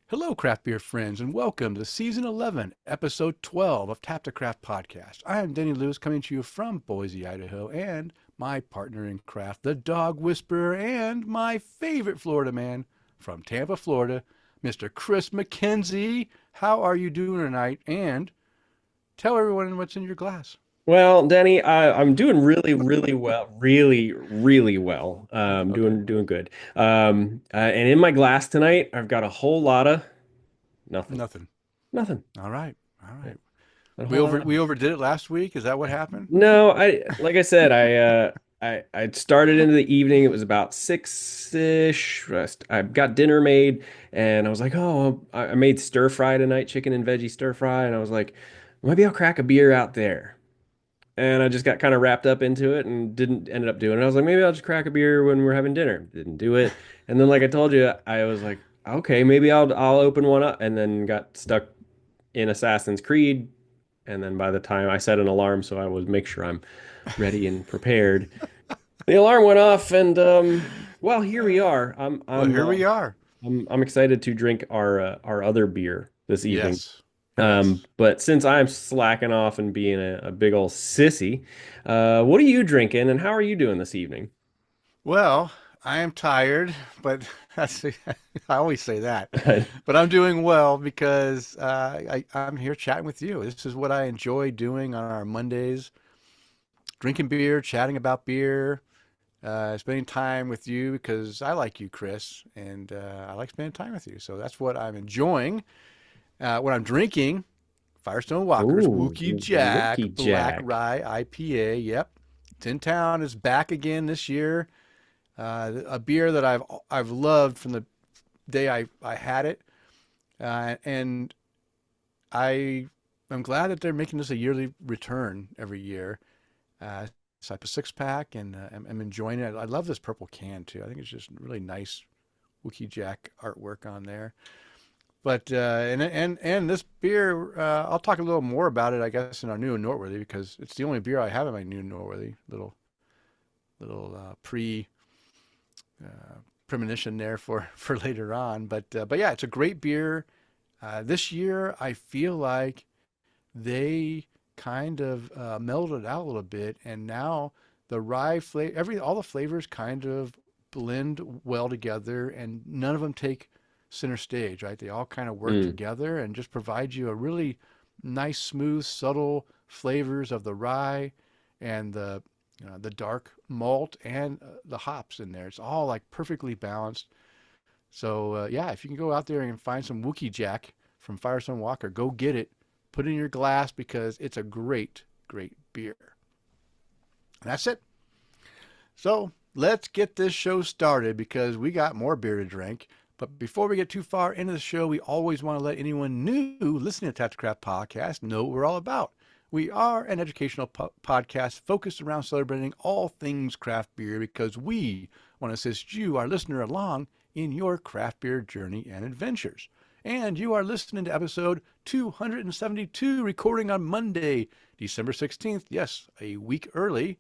Hello, craft beer friends, and welcome to Season 11, Episode 12 of Tap to Craft Podcast. I am Denny Luce, coming to you from Boise, Idaho, and my partner in craft, the dog whisperer, and my favorite Florida man from Tampa, Florida, Mr. Kris McKenzie. How are you doing tonight? And tell everyone what's in your glass. Well, Denny, I'm doing really well, really well. Okay, Doing good. And in my glass tonight, I've got a whole lot of nothing, nothing. nothing. All right, all Yeah, right. a We whole lot over of we nothing. overdid it last week. Is that what happened? No, like I said, I started into the evening. It was about 6-ish. I got dinner made, and I was like, oh, I made stir fry tonight, chicken and veggie stir fry, and I was like, maybe I'll crack a beer out there. And I just got kind of wrapped up into it and didn't ended up doing it. I was like, maybe I'll just crack a beer when we're having dinner. Didn't do it. And then, like I told you, I was like, okay, maybe I'll open one up. And then got stuck in Assassin's Creed. And then by the time I set an alarm, so I would make sure I'm ready and prepared, the alarm went off. And well, here we are. Well, here we are. I'm excited to drink our other beer this evening. Yes, yes. But since I'm slacking off and being a big old sissy, what are you drinking and how are you doing this evening? Well, I am tired, but that's, I always say that. But I'm doing well because I'm here chatting with you. This is what I enjoy doing on our Mondays, drinking beer, chatting about beer, spending time with you because I like you, Kris, and I like spending time with you. So that's what I'm enjoying. What I'm drinking, Firestone Walker's Ooh, Wookey Jack Wookie Black Jack. Rye IPA. Yep. Tin Town is back again this year. A beer that I've loved from the day I had it, and I am glad that they're making this a yearly return every year. So I have a six pack, and I'm enjoying it. I love this purple can too. I think it's just really nice Wookie Jack artwork on there. But and this beer, I'll talk a little more about it, I guess, in our new and noteworthy because it's the only beer I have in my new and noteworthy little pre premonition there for later on. But yeah, it's a great beer. This year, I feel like they kind of mellowed it out a little bit, and now the rye flavor, all the flavors kind of blend well together, and none of them take center stage, right? They all kind of work Mm, together and just provide you a really nice, smooth, subtle flavors of the rye and the dark malt and the hops in there. It's all like perfectly balanced. So yeah, if you can go out there and find some Wookie Jack from Firestone Walker, go get it. Put it in your glass because it's a great, great beer. And that's it. So let's get this show started because we got more beer to drink. But before we get too far into the show, we always want to let anyone new listening to Tap to Craft Podcast know what we're all about. We are an educational podcast focused around celebrating all things craft beer because we want to assist you, our listener, along in your craft beer journey and adventures. And you are listening to episode 272, recording on Monday, December 16th. Yes, a week early,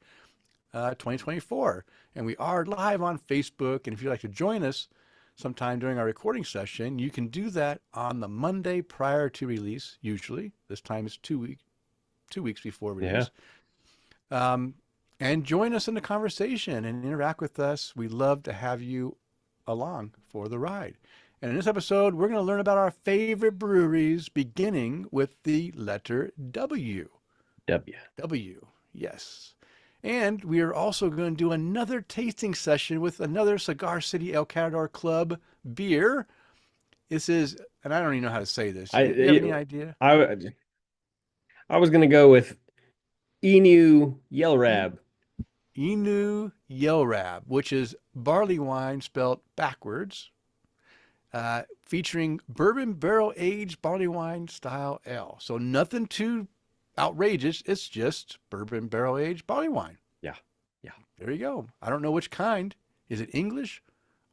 2024. And we are live on Facebook. And if you'd like to join us sometime during our recording session, you can do that on the Monday prior to release, usually. This time it's 2 weeks before yeah. release. Um, and join us in the conversation and interact with us. We love to have you along for the ride. And in this episode, we're going to learn about our favorite breweries, beginning with the letter W. W. W, yes. And we are also going to do another tasting session with another Cigar City El Catador Club beer. This is, and I don't even know how to say this. I You have any idea? I I was gonna go with Eniw E- Yelrab. Eniw Yelrab, which is barley wine spelled backwards, featuring bourbon barrel aged barley wine style ale. So nothing too outrageous. It's just bourbon barrel aged barley wine. Yeah, yeah. There you go. I don't know which kind. Is it English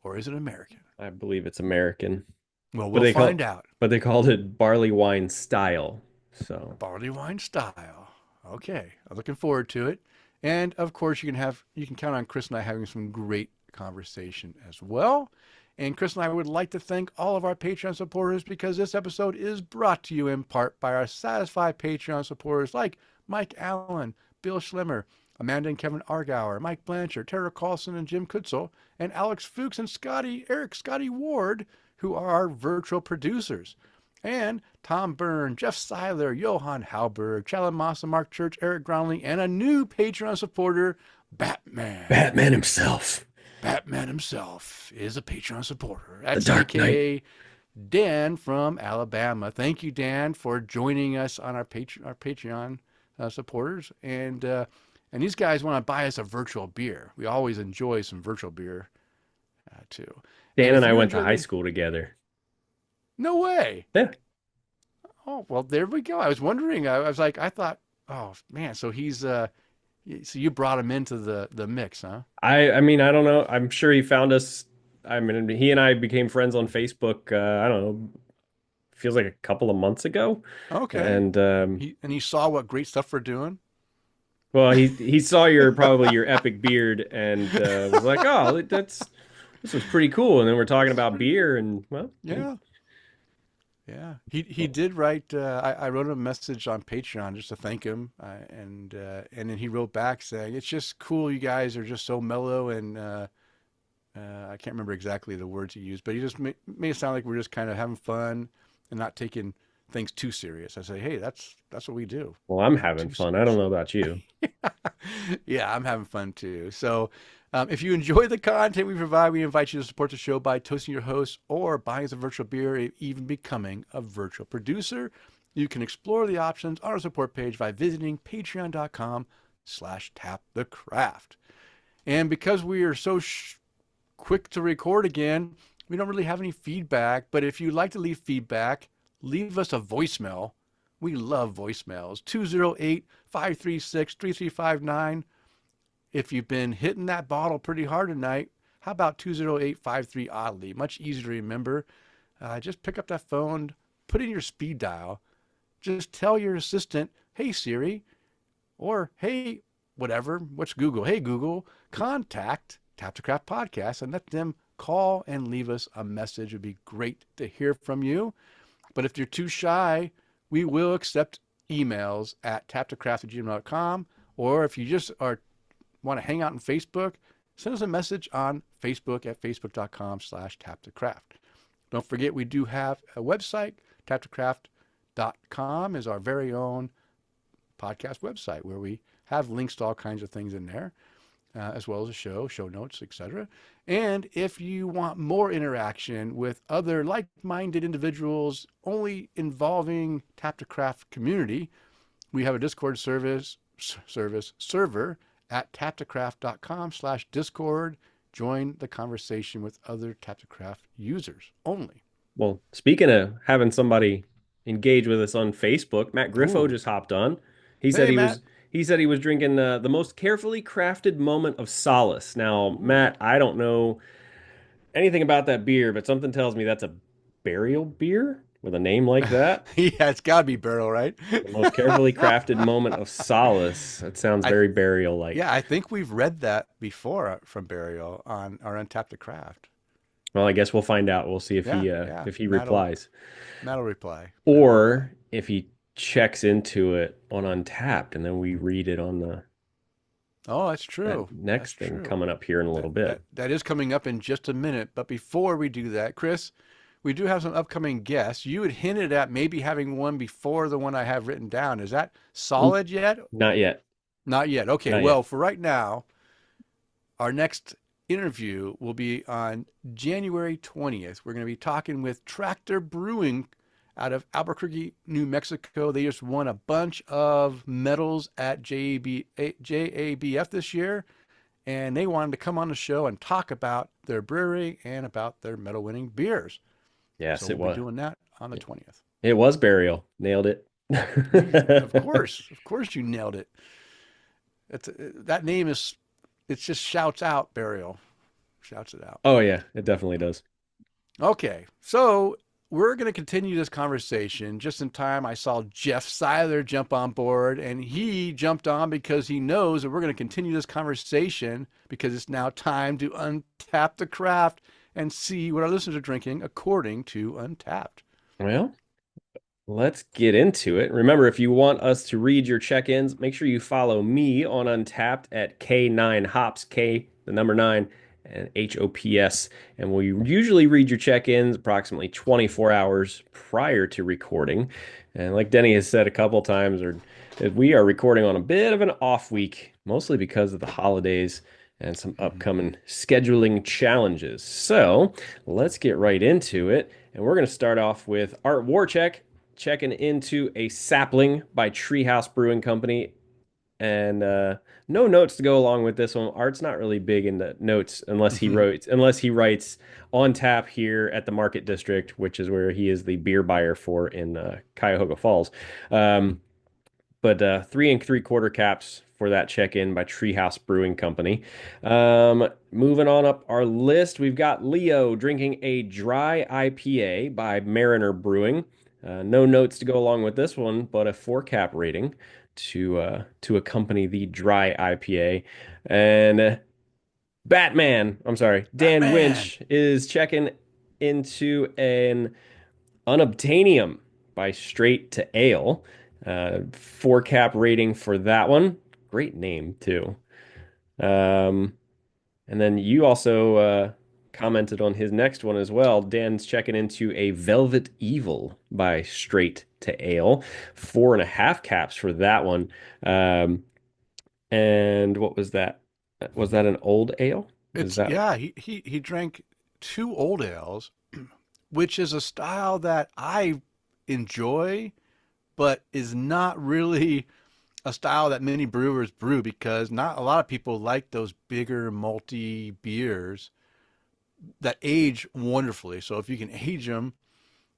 or is it American? I believe it's American, Well, but we'll find out. they called it barley wine style. So Barley wine style. Okay, I'm looking forward to it. And of course, you can count on Kris and I having some great conversation as well. And Kris and I would like to thank all of our Patreon supporters because this episode is brought to you in part by our satisfied Patreon supporters like Mike Allen, Bill Schlimmer, Amanda and Kevin Argour, Mike Blanchard, Tara Carlson and Jim Kutzel, and Alex Fuchs and Scotty Ward, who are our virtual producers. And Tom Byrne, Jeff Seiler, Johan Halberg, Challen Massa, Mark Church, Eric Groundling, and a new Patreon supporter, Batman. Batman himself. Batman himself is a Patreon supporter. The That's Dark Knight. AKA Dan from Alabama. Thank you, Dan, for joining us on our Patreon supporters. And these guys want to buy us a virtual beer. We always enjoy some virtual beer, too. Dan and I you went to enjoy high school together. No way. Yeah. Oh, well, there we go. I was wondering. I was like, I thought, oh, man, so he's, so you brought him into the mix, huh? I mean, I don't know. I'm sure he found us. I mean, he and I became friends on Facebook. I don't know. Feels like a couple of months ago. Okay. And He saw what great stuff we're doing. well, he saw probably your epic beard and was like, "Oh, this was pretty cool." And then we're talking about beer and well, Yeah. Yeah, he did write. I wrote him a message on Patreon just to thank him, and then he wrote back saying it's just cool. You guys are just so mellow, and I can't remember exactly the words he used, but he just made it sound like we're just kind of having fun and not taking things too serious. I say, hey, that's what we do. well, I'm having fun. I don't know about you. Yeah, I'm having fun too. So if you enjoy the content we provide, we invite you to support the show by toasting your host or buying some virtual beer or even becoming a virtual producer. You can explore the options on our support page by visiting patreon.com/tapthecraft. And because we are so quick to record again, we don't really have any feedback. But if you'd like to leave feedback, leave us a voicemail. We love voicemails. 208-536-3359. If you've been hitting that bottle pretty hard tonight, how about 208-53-ODDLY? Much easier to remember. Just pick up that phone, put in your speed dial. Just tell your assistant, hey, Siri, or hey, whatever, what's Google? Hey, Google, contact Tap to Craft Podcast and let them call and leave us a message. It would be great to hear from you. But if you're too shy, we will accept emails at taptocraft@gmail.com. Or if you just want to hang out on Facebook, send us a message on Facebook at facebook.com/taptocraft. Don't forget, we do have a website. taptocraft.com is our very own podcast website where we have links to all kinds of things in there, as well as a show notes, etc. And if you want more interaction with other like-minded individuals only involving Tap to Craft community, we have a Discord server at taptocraft.com/Discord. Join the conversation with other Tap to Craft users only. Well, speaking of having somebody engage with us on Facebook, Matt Griffo just hopped on. He said he said he was drinking the most carefully crafted moment of solace. Now, Matt, I don't know anything about that beer, but something tells me that's a burial beer with a name like that. Yeah, it's got to be Barrel, right? The most carefully crafted moment of solace. That sounds very burial-like. Yeah, I think we've read that before from Burial on our Untapped to Craft. Well, I guess we'll find out. We'll see if he replies. Matt will reply. Or if he checks into it on Untapped and then we read it on the that's true. Next thing coming up here in a little bit. That is coming up in just a minute. But before we do that, Kris, we do have some upcoming guests. You had hinted at maybe having one before the one I have written down. Is that solid yet? Not yet. Not yet. Okay. Not well, yet. For right now, our next interview will be on January 20th. We're going to be talking with Tractor Brewing out of Albuquerque, New Mexico. They just won a bunch of medals at JABF this year, and they wanted to come on the show and talk about their brewery and about their medal-winning beers. Yes, so it we'll was. be doing that on the 20th. It was Burial. Nailed it. Of course you nailed it. That name is, it just shouts out Burial. Shouts it out. Oh yeah, it definitely does. Okay, so we're going to continue this conversation. Just in time, I saw Jeff Seiler jump on board, and he jumped on because he knows that we're going to continue this conversation because it's now time to untap the craft and see what our listeners are drinking according to Untapped. Well, let's get into it. Remember, if you want us to read your check-ins, make sure you follow me on Untapped at K9Hops, K, the number 9, and HOPS. And we usually read your check-ins approximately 24 hours prior to recording. And like Denny has said a couple times, we are recording on a bit of an off week, mostly because of the holidays and some upcoming scheduling challenges. So let's get right into it. And we're going to start off with Art Warcheck checking into a sapling by Treehouse Brewing Company. And no notes to go along with this one. Art's not really big into notes unless he writes on tap here at the Market District, which is where he is the beer buyer for in Cuyahoga Falls. But 3 3/4 caps for that check-in by Treehouse Brewing Company. Moving on up our list, we've got Leo drinking a dry IPA by Mariner Brewing. No notes to go along with this one, but a 4 cap rating to accompany the dry IPA. And Dan Batman! Winch is checking into an Unobtainium by Straight to Ale. 4 cap rating for that one. Great name too. Um, and then you also commented on his next one as well. Dan's checking into a Velvet Evil by Straight to Ale. 4.5 caps for that one. And what was that? Was that an old ale? Is It's that yeah, he drank 2 old ales, which is a style that I enjoy, but is not really a style that many brewers brew because not a lot of people like those bigger malty beers that age wonderfully. So if you can age them,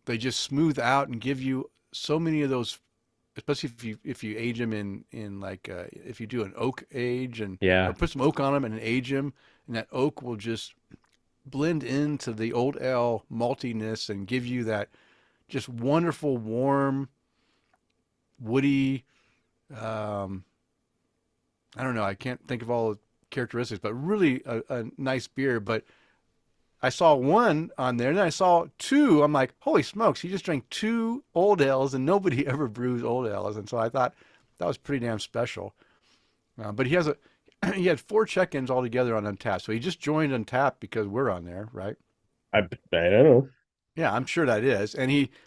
they just smooth out and give you so many of those. Especially if you age them in like if you do an oak age and or yeah. put some oak on them and then age them, and that oak will just blend into the old ale maltiness and give you that just wonderful warm woody. Um, I don't know. I can't think of all the characteristics, but really a nice beer. But I saw one on there, and then I saw two. I'm like, holy smokes! He just drank 2 old ales, and nobody ever brews old ales, and so I thought that was pretty damn special. But he has a he had 4 check-ins altogether on Untapped, so he just joined Untapped because we're on there, right? I don't know. Yeah, I'm sure that is.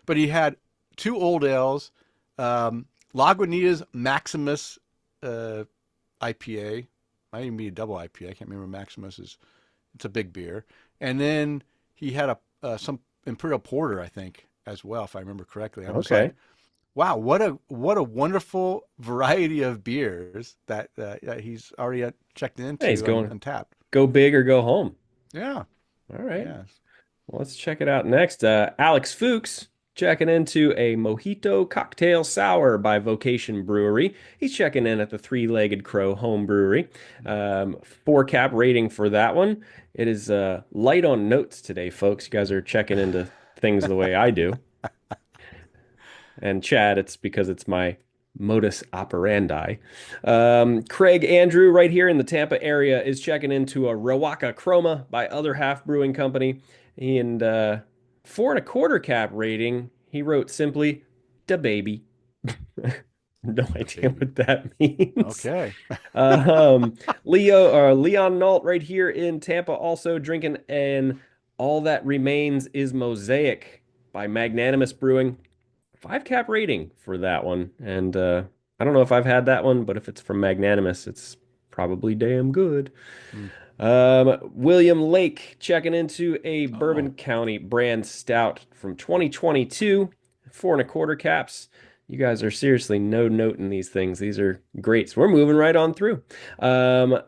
But he had 2 old ales, Lagunitas Maximus uh, IPA. Might even be a double IPA. I can't remember Maximus is. It's a big beer. And then he had a some Imperial Porter, I think, as well, if I remember correctly. I was like, Okay. wow, what a wonderful variety of beers that he's already checked Hey, he's into on going Untapped. go big or go home. Yeah, All right. yeah. Well, let's check it out next. Alex Fuchs checking into a Mojito Cocktail Sour by Vocation Brewery. He's checking in at the Three-Legged Crow Home Brewery. 4 cap rating for that one. It is light on notes today, folks. You guys are checking into things the way I do. And Chad, it's because it's my modus operandi. Craig Andrew, right here in the Tampa area, is checking into a Rawaka Chroma by Other Half Brewing Company. And 4.25 cap rating. He wrote simply, "Da baby." No The idea baby. what that means. Okay. Um, Leon Nault right here in Tampa also drinking an All That Remains is Mosaic by Magnanimous Brewing. 5 cap rating for that one. And I don't know if I've had that one, but if it's from Magnanimous, it's probably damn good. Hmm. William Lake checking into a Oh, Bourbon County brand stout from 2022, 4.25 caps. You guys are seriously no noting these things. These are great. So we're moving right on through. Um,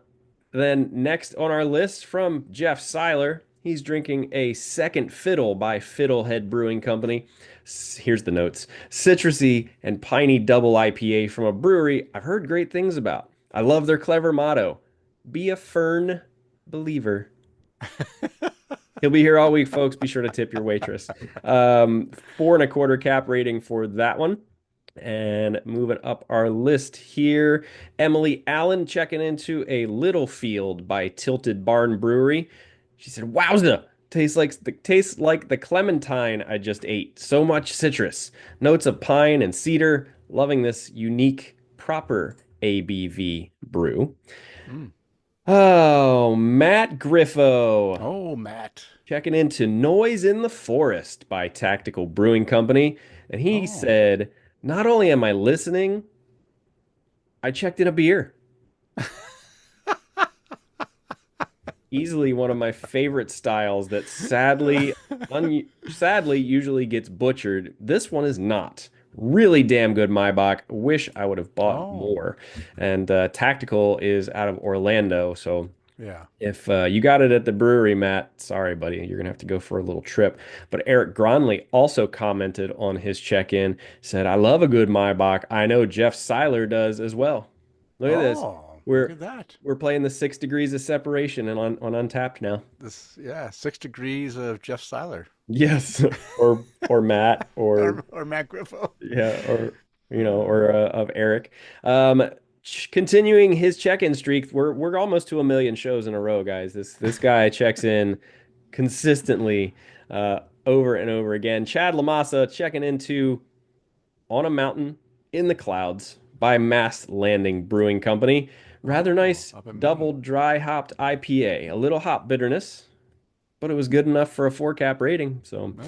then next on our list from Jeff Seiler, he's drinking a Second Fiddle by Fiddlehead Brewing Company. Here's the notes: citrusy and piney double IPA from a brewery I've heard great things about. I love their clever motto: be a fern believer. He'll be here all week, folks. Be sure to tip your waitress. 4.25 cap rating for that one. And moving up our list here, Emily Allen checking into a Littlefield by Tilted Barn Brewery. She said, "Wowza, Tastes like the clementine I just ate. So much citrus. Notes of pine and cedar. Loving this unique, proper ABV brew. Mm. Oh, Matt Griffo. Oh, Matt. Checking into Noise in the Forest by Tactical Brewing Company. And he Oh. said, not only am I listening, I checked in a beer. Easily one of my favorite styles that sadly usually gets butchered. This one is not. Really damn good Maibach. Wish I would have bought Oh. more. And Tactical is out of Orlando, so Yeah. if you got it at the brewery, Matt, sorry, buddy, you're gonna have to go for a little trip. But Eric Gronley also commented on his check-in, said, "I love a good Maibach. I know Jeff Seiler does as well." Look at this. Oh, look We're at that. we're playing the 6 degrees of separation and on Untapped now. This, yeah, 6 degrees of Jeff Seiler Yes, or Matt or Matt Griffo. yeah, or of Eric. Um, Continuing his check-in streak, we're almost to 1 million shows in a row, guys. This guy checks in consistently, over and over again. Chad Lamassa checking into On a Mountain in the Clouds by Mast Landing Brewing Company. Rather Oh, nice up in Maine. double dry hopped IPA. A little hop bitterness, but it was good enough for a 4 cap rating. So Well,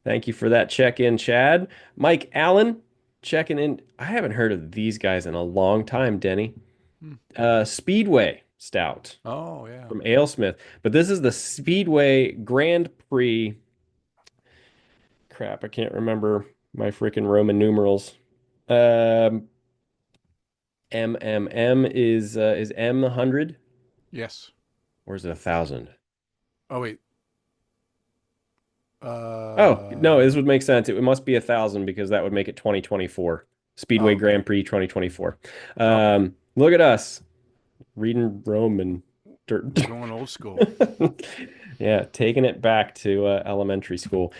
thank you for that check in, Chad. Mike Allen checking in. I haven't heard of these guys in a long time, Denny. hmm. Speedway Stout Oh, yeah. from Alesmith. But this is the Speedway Grand Prix. Crap, I can't remember my freaking Roman numerals. Um, MMM is M 100 Yes. or is it 1,000? Oh, wait. Oh, no, Uh, this would make sense. It must be 1,000 because that would make it 2024. Speedway okay. Grand Prix 2024. Okay. Look at us reading Roman dirt. We're going old school. Yeah, taking it back to elementary school.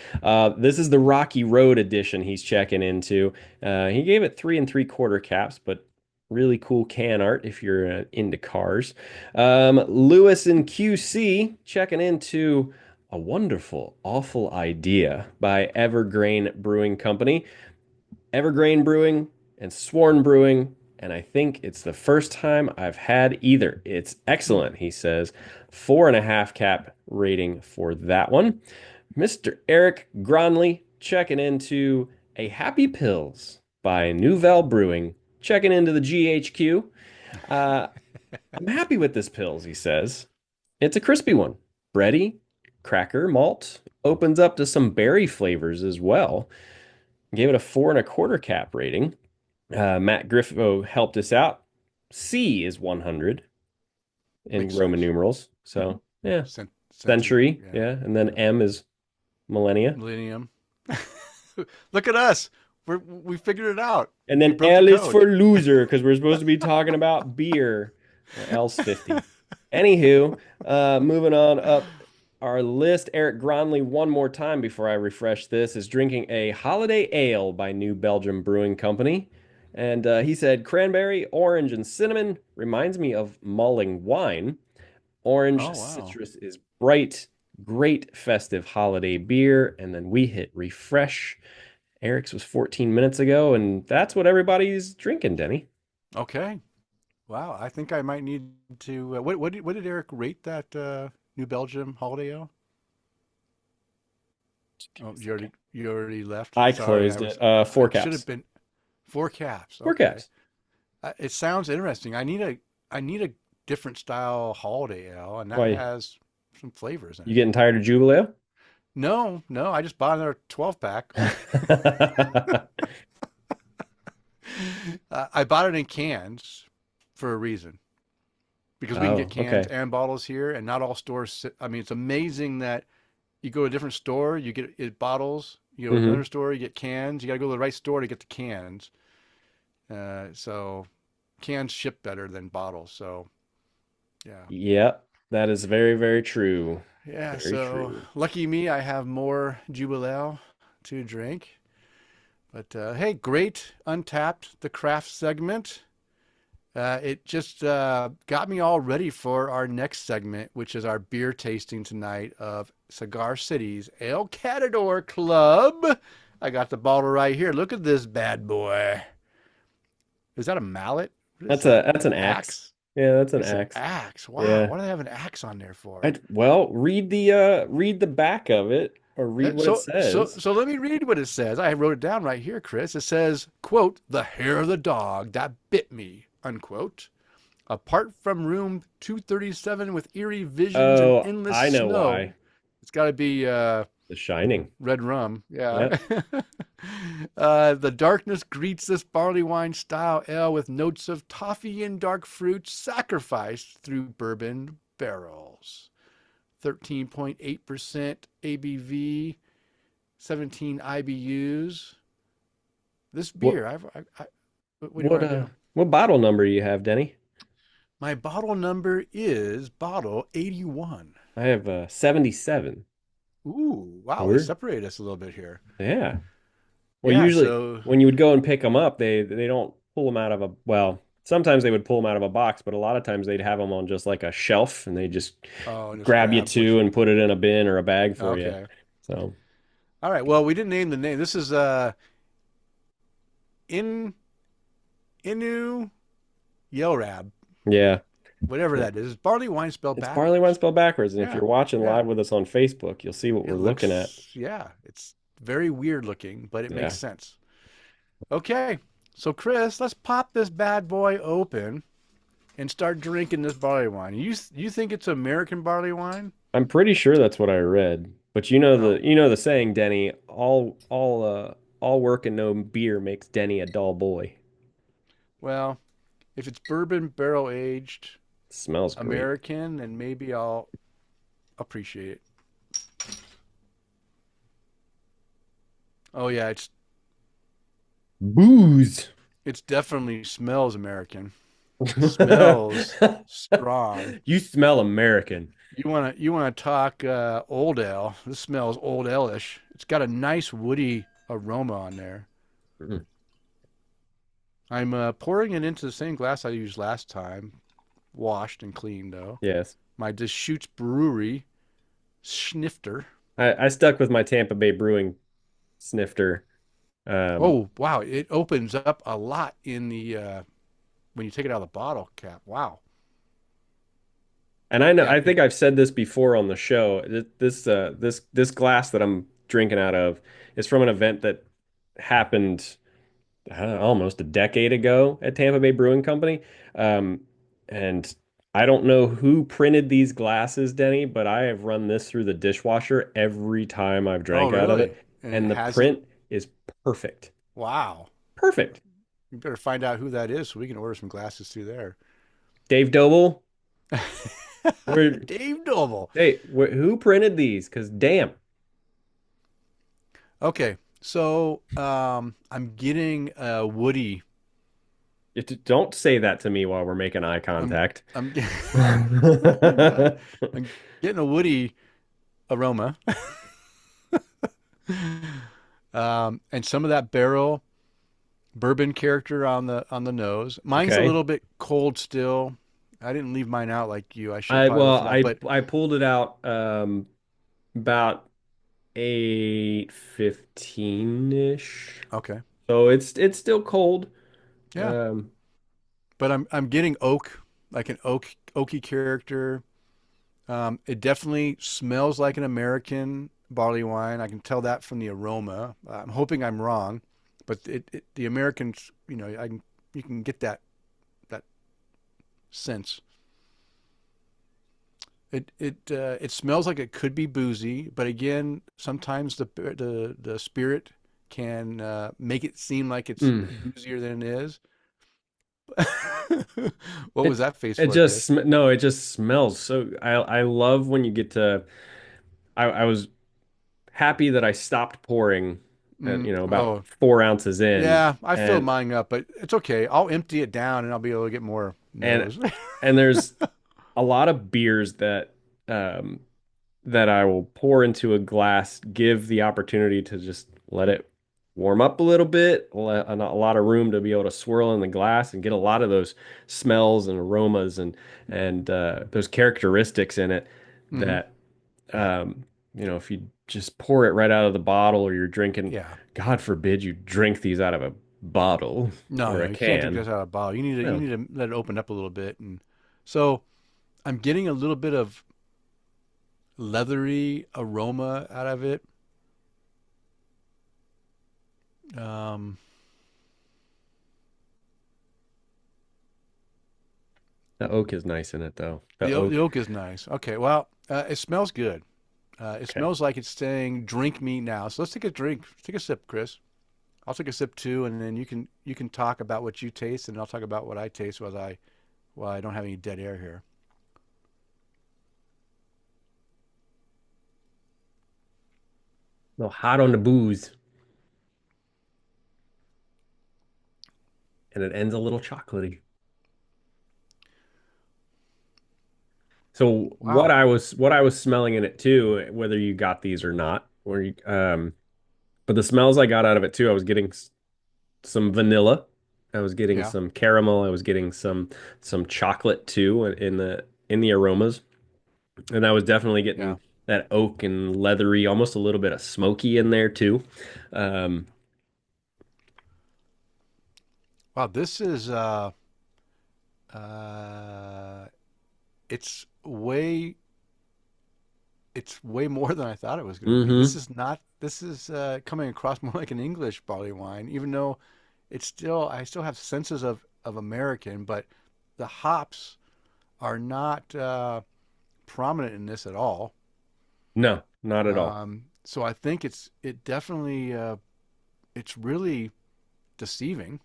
This is the Rocky Road edition he's checking into. He gave it 3 3/4 caps, but really cool can art if you're into cars. Lewis and QC checking into A Wonderful, Awful Idea by Evergreen Brewing Company. Evergreen Brewing and Sworn Brewing, and I think it's the first time I've had either. It's Hmm. excellent, he says. 4.5 cap rating for that one. Mr. Eric Gronley checking into A Happy Pills by Nouvelle Brewing, checking into the GHQ. Uh, I'm happy with this pills, he says. It's a crispy one. Bready, cracker, malt, opens up to some berry flavors as well. Gave it a 4.25 cap rating. Matt Griffo helped us out. C is 100 in Makes Roman sense. numerals. Hmm. So, yeah, Century. century. Yeah. Yeah. And then Yeah. M is millennia. Millennium. Look at us. We figured it out. And We then broke the L is code. for loser because we're supposed to be talking about beer. L's 50. Anywho, moving on up our list, Eric Gronley, one more time before I refresh this, is drinking a holiday ale by New Belgium Brewing Company. And he said, cranberry, orange, and cinnamon reminds me of mulling wine. Orange Oh, wow. citrus is bright, great festive holiday beer. And then we hit refresh. Eric's was 14 minutes ago, and that's what everybody's drinking, Denny. Okay. Wow. I think I might need to. What did Eric rate that New Belgium holiday ale? Give me Oh, a second. you already left. I Sorry, closed I it. was. Four It should have caps. been 4 caps. Four Okay. caps. It sounds interesting. I need a different style holiday ale, and that Why? has some flavors in You it. getting tired of Jubileo? No, no, I just bought another 12 pack. I bought it in cans for a reason because we can get Oh, cans okay. and bottles here, and not all stores. I mean, it's amazing that you go to a different store, you get it bottles. You go to Hmm. another store, you get cans. You got to go to the right store to get the cans. So cans ship better than bottles. So yeah. Yep, that is very, very true. Yeah, Very so true. lucky me, I have more Jubilee to drink. But hey, great Untapped, the craft segment. It just got me all ready for our next segment, which is our beer tasting tonight of Cigar City's El Catador Club. I got the bottle right here. Look at this bad boy. Is that a mallet? What is that? That's an axe. Axe? Yeah, that's an It's an axe. axe. Wow. Yeah. Why do they have an axe on there for? Well, read the back of it or read what it says. So let me read what it says. I wrote it down right here, Kris. It says, quote, "The hair of the dog that bit me," unquote. Apart from room 237 with eerie visions and Oh, endless I know snow. why. It's got to be The Shining. red rum. Yeah. Yeah. The darkness greets this barley wine style ale with notes of toffee and dark fruits sacrificed through bourbon barrels. 13.8% ABV, 17 IBUs. This What beer, what do you want to do? what bottle number do you have, Denny? My bottle number is bottle 81. I have 77. Ooh, So wow, they we're separate us a little bit here. yeah. Well, Yeah, usually so, when you would go and pick them up, they don't pull them out of a well, sometimes they would pull them out of a box, but a lot of times they'd have them on just like a shelf and they just oh, just grab you grab what two you, and put it in a bin or a bag for you. okay. So, All right, well, we didn't name the name. This is In Eniw Yelrab, yeah. whatever that is. It's barley wine spelled It's barley wine backwards. spelled backwards. And if Yeah, you're watching yeah. live with us on Facebook, you'll see what It we're looking at. looks, yeah, it's very weird looking, but it makes Yeah. sense. Okay, so Kris, let's pop this bad boy open and start drinking this barley wine. You think it's American barley wine? I'm pretty sure that's what I read. But Oh, you know the saying, Denny, all work and no beer makes Denny a dull boy. well, if it's bourbon barrel aged Smells great. American, then maybe I'll appreciate it. Oh yeah, Booze. it's definitely smells American. It smells strong. You smell American. You wanna talk old ale? This smells old ale-ish. It's got a nice woody aroma on there. Mm. I'm pouring it into the same glass I used last time, washed and cleaned though. Yes. My Deschutes Brewery snifter. I stuck with my Tampa Bay Brewing snifter. Um, Oh wow, it opens up a lot in the when you take it out of the bottle cap. Wow. and I know Yeah. I think I've said this before on the show. This glass that I'm drinking out of is from an event that happened almost a decade ago at Tampa Bay Brewing Company. Um, and I don't know who printed these glasses, Denny, but I have run this through the dishwasher every time I've Oh drank out of really? it, And it and the hasn't. print is perfect. Wow. Perfect. You better find out who that is so we can order some glasses through there. Dave Doble, where Dave Noble. who printed these? Because damn. Okay, so I'm getting a woody. Don't say that to me while we're making eye I'm contact. I'm I'm getting a woody aroma, and some of that barrel bourbon character on the nose. Mine's a Okay. little bit cold still. I didn't leave mine out like you. I should probably look for that. But I pulled it out about 8:15-ish. okay, So it's still cold. yeah. Um, But I'm getting oak, like an oaky character. It definitely smells like an American barley wine. I can tell that from the aroma. I'm hoping I'm wrong, but the Americans, you can get that sense. It smells like it could be boozy, but again, sometimes the spirit can make it seem like it's mm. boozier than it is. What was It that face for, Chris? no, it just smells so I love when you get to I was happy that I stopped pouring at, about Oh, 4 ounces in yeah, I filled and mine up, but it's okay. I'll empty it down and I'll be able to get more and nose. and there's a lot of beers um that I will pour into a glass, give the opportunity to just warm up a little bit, a lot of room to be able to swirl in the glass and get a lot of those smells and aromas and those characteristics in it Hmm. that if you just pour it right out of the bottle or you're drinking, Yeah. God forbid you drink these out of a bottle No, or no, a you can't drink can. this out of a bottle. You No. need to let it open up a little bit, and so I'm getting a little bit of leathery aroma out of it. Um, The oak is nice in it though. The the oak. oak is nice. Okay, well, it smells good. It Okay. smells like it's saying "drink me now." So let's take a drink. Take a sip, Kris. I'll take a sip too, and then you can talk about what you taste, and I'll talk about what I taste while I don't have any dead air here. A little hot on the booze. And it ends a little chocolatey. So Wow. what I was smelling in it too, whether you got these or not, but the smells I got out of it too, I was getting some vanilla, I was getting Yeah. some caramel, I was getting some chocolate too in the aromas, and I was definitely Yeah. getting that oak and leathery, almost a little bit of smoky in there too. Um, Wow. Uh, it's way more than I thought it was going to be. hmm This is coming across more like an English barley wine, even though I still have senses of American, but the hops are not prominent in this at all. No, not at all. So I think it definitely it's really deceiving.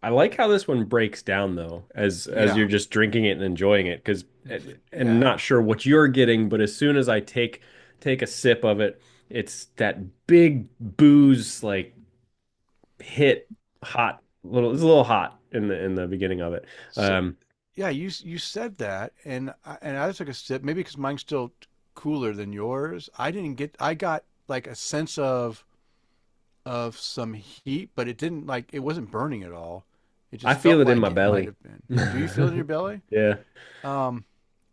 I like how this one breaks down though, as Yeah. you're just drinking it and enjoying it, because and Yeah. not sure what you're getting, but as soon as I take a sip of it, it's that big booze like hit hot little it's a little hot in the beginning of it. So Um, yeah, you said that, and I took a sip, maybe because mine's still cooler than yours. I got like a sense of some heat, but it wasn't burning at all. It I just feel felt it in my like it might belly. have been. Do you feel it in your belly? Yeah. Um,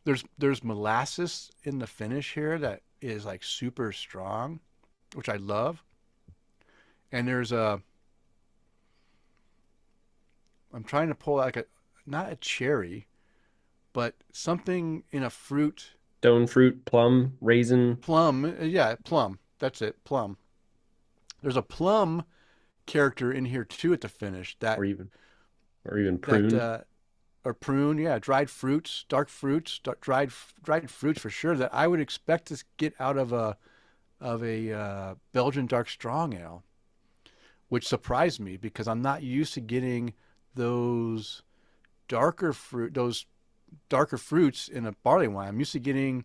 there's molasses in the finish here that is like super strong, which I love. And there's a I'm trying to pull like a not a cherry, but something in a fruit. Stone fruit, plum, raisin, Plum, yeah, plum. That's it, plum. There's a plum character in here too at the finish or even or even that prune. or prune, yeah, dried fruits, dark fruits, dried fruits for sure that I would expect to get out of a Belgian dark strong ale, which surprised me because I'm not used to getting those those darker fruits in a barley wine. I'm used to getting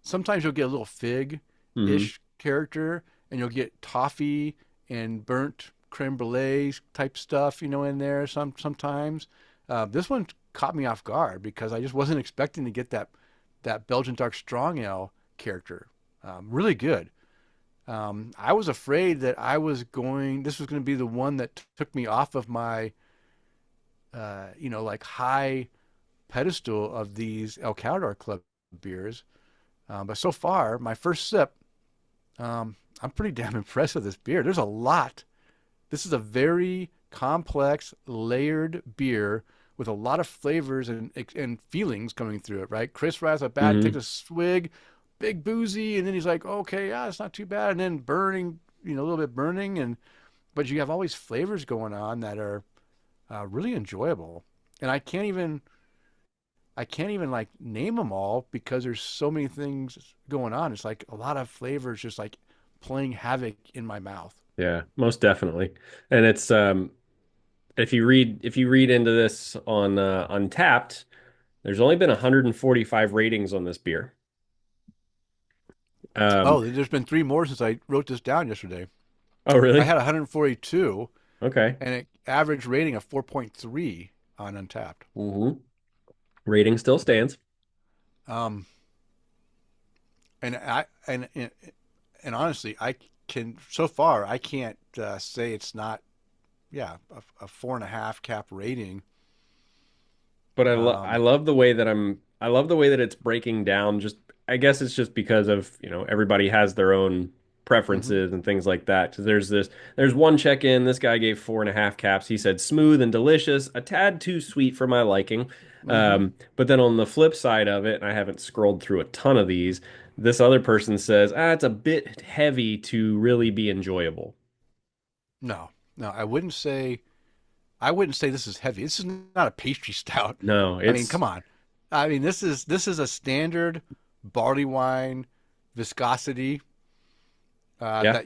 sometimes you'll get a little fig hmm ish character, and you'll get toffee and burnt creme brulee type stuff, in there sometimes. This one caught me off guard because I just wasn't expecting to get that Belgian dark strong ale character. Really good. I was afraid that this was going to be the one that took me off of my, like high pedestal of these El Catador Club beers. But so far, my first sip, I'm pretty damn impressed with this beer. There's a lot. This is a very complex, layered beer with a lot of flavors and feelings coming through it, right? Kris right off the bat takes hmm a swig, big boozy, and then he's like, okay, yeah, it's not too bad. And then burning, a little bit burning, but you have all these flavors going on that are really enjoyable. And I can't even like name them all because there's so many things going on. It's like a lot of flavors just like playing havoc in my mouth. Yeah, most definitely. And it's if you read into this on Untapped, there's only been 145 ratings on this beer. Um, Oh, there's been three more since I wrote this down yesterday. oh I had really? 142 Okay. and an average rating of 4.3 on Untapped. hmm Rating still stands. Um, and I and honestly, can so far I can't say it's not, yeah, a 4.5 cap rating. But I Um, love the way that I love the way that it's breaking down. Just I guess it's just because of, everybody has their own hmm preferences and things like that. 'Cause there's one check-in. This guy gave 4.5 caps. He said smooth and delicious, a tad too sweet for my liking. hmm But then on the flip side of it, and I haven't scrolled through a ton of these, this other person says, it's a bit heavy to really be enjoyable. No, no, I wouldn't say this is heavy. This is not a pastry stout. No, I mean, come it's on. I mean, this is a standard barley wine viscosity yeah. that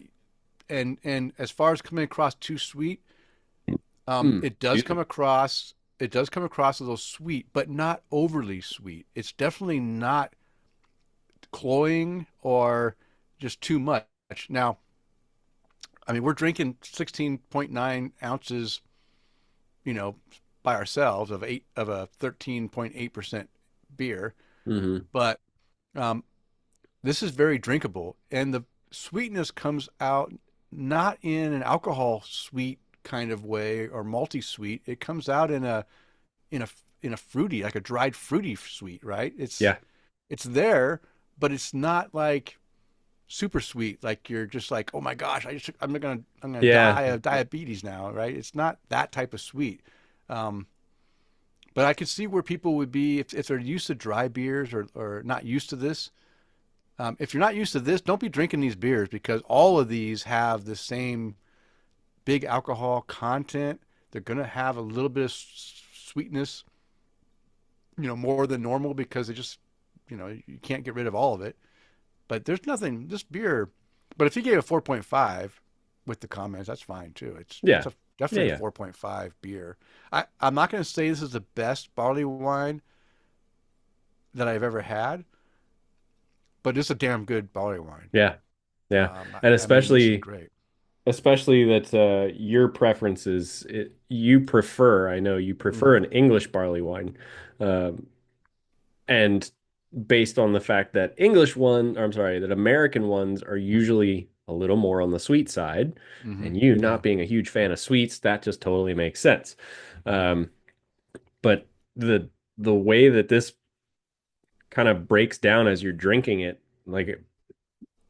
and as far as coming across too sweet, it does Excuse me. come across a little sweet, but not overly sweet. It's definitely not cloying or just too much. Now, I mean, we're drinking 16.9 ounces, you know, by ourselves of a 13.8% beer, Hmm. but um, this is very drinkable, and the sweetness comes out not in an alcohol sweet kind of way or malty sweet. It comes out in a in a fruity, like a dried fruity sweet, right? Yeah. It's there, but it's not like super sweet. Like you're just like, oh my gosh, I'm gonna Yeah. die of diabetes now, right? It's not that type of sweet. Um, but I could see where people would be if they're used to dry beers or not used to this. If you're not used to this, don't be drinking these beers because all of these have the same big alcohol content. They're going to have a little bit of sweetness, more than normal because it just, you can't get rid of all of it. But there's nothing, this beer, but if you gave a 4.5 with the comments, that's fine too. It's Yeah. a Yeah. definitely a Yeah. 4.5 beer. I'm not going to say this is the best barley wine that I've ever had, but it's a damn good barley wine. Yeah. Yeah. I, And I mean, this is especially great. especially that your preferences you prefer, I know you prefer hmm an English barley wine. Um, and based on the fact that or I'm sorry, that American ones are usually a little more on the sweet side, and you Yeah. not being a huge fan of sweets, that just totally makes sense. hmm Um, but the way that this kind of breaks down as you're drinking it, like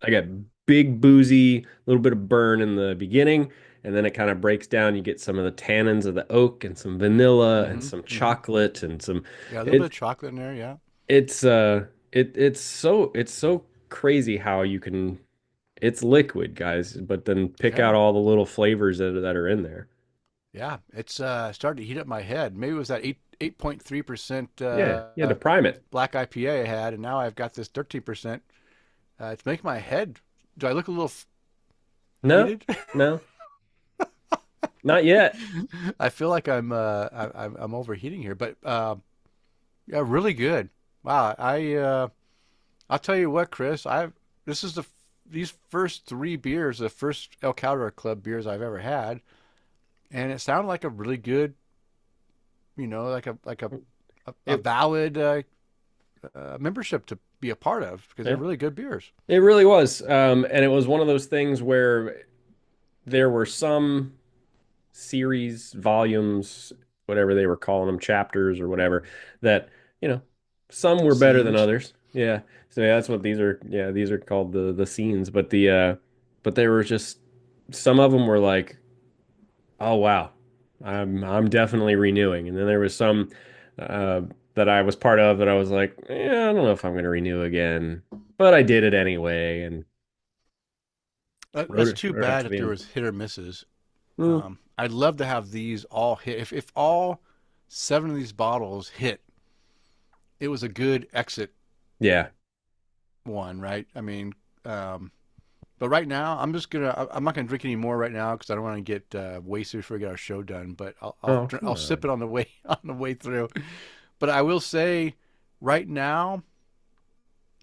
I got big boozy, a little bit of burn in the beginning, and then it kind of breaks down. You get some of the tannins of the oak and some vanilla and some hmm chocolate and some Yeah, a little bit of it chocolate in there. Yeah. it's it's so crazy how you can it's liquid, guys, but then pick Yeah. out all the little flavors that are in there. Yeah. It's starting to heat up my head. Maybe it was that 8.3% Yeah, you had to prime it. black IPA I had, and now I've got this 13%. It's making my head. Do I look a little No, heated? no, not yet. I feel like I'm overheating here, but yeah, really good. Wow. I'll tell you what, Chris. This is these first three beers, the first El Calder Club beers I've ever had, and it sounded like a really good, like a It valid membership to be a part of because they're yeah, really good beers. it really was. And it was one of those things where there were some series, volumes, whatever they were calling them, chapters or whatever, that, you know, some were better than Scenes. others. Yeah. So yeah, that's what these are. Yeah, these are called the scenes. But there were just some of them were like, oh wow, I'm definitely renewing. And then there was some uh that I was part of that I was like, yeah, I don't know if I'm gonna renew again. But I did it anyway and That's too rode it bad to if the there end. was hit or misses. Mm, I'd love to have these all hit. If all seven of these bottles hit, it was a good exit yeah. one, right? I mean, um, but right now, I'm not gonna drink any more right now because I don't want to get wasted before we get our show done. But Oh, come I'll sip on. it on the way on the way through. But I will say, right now,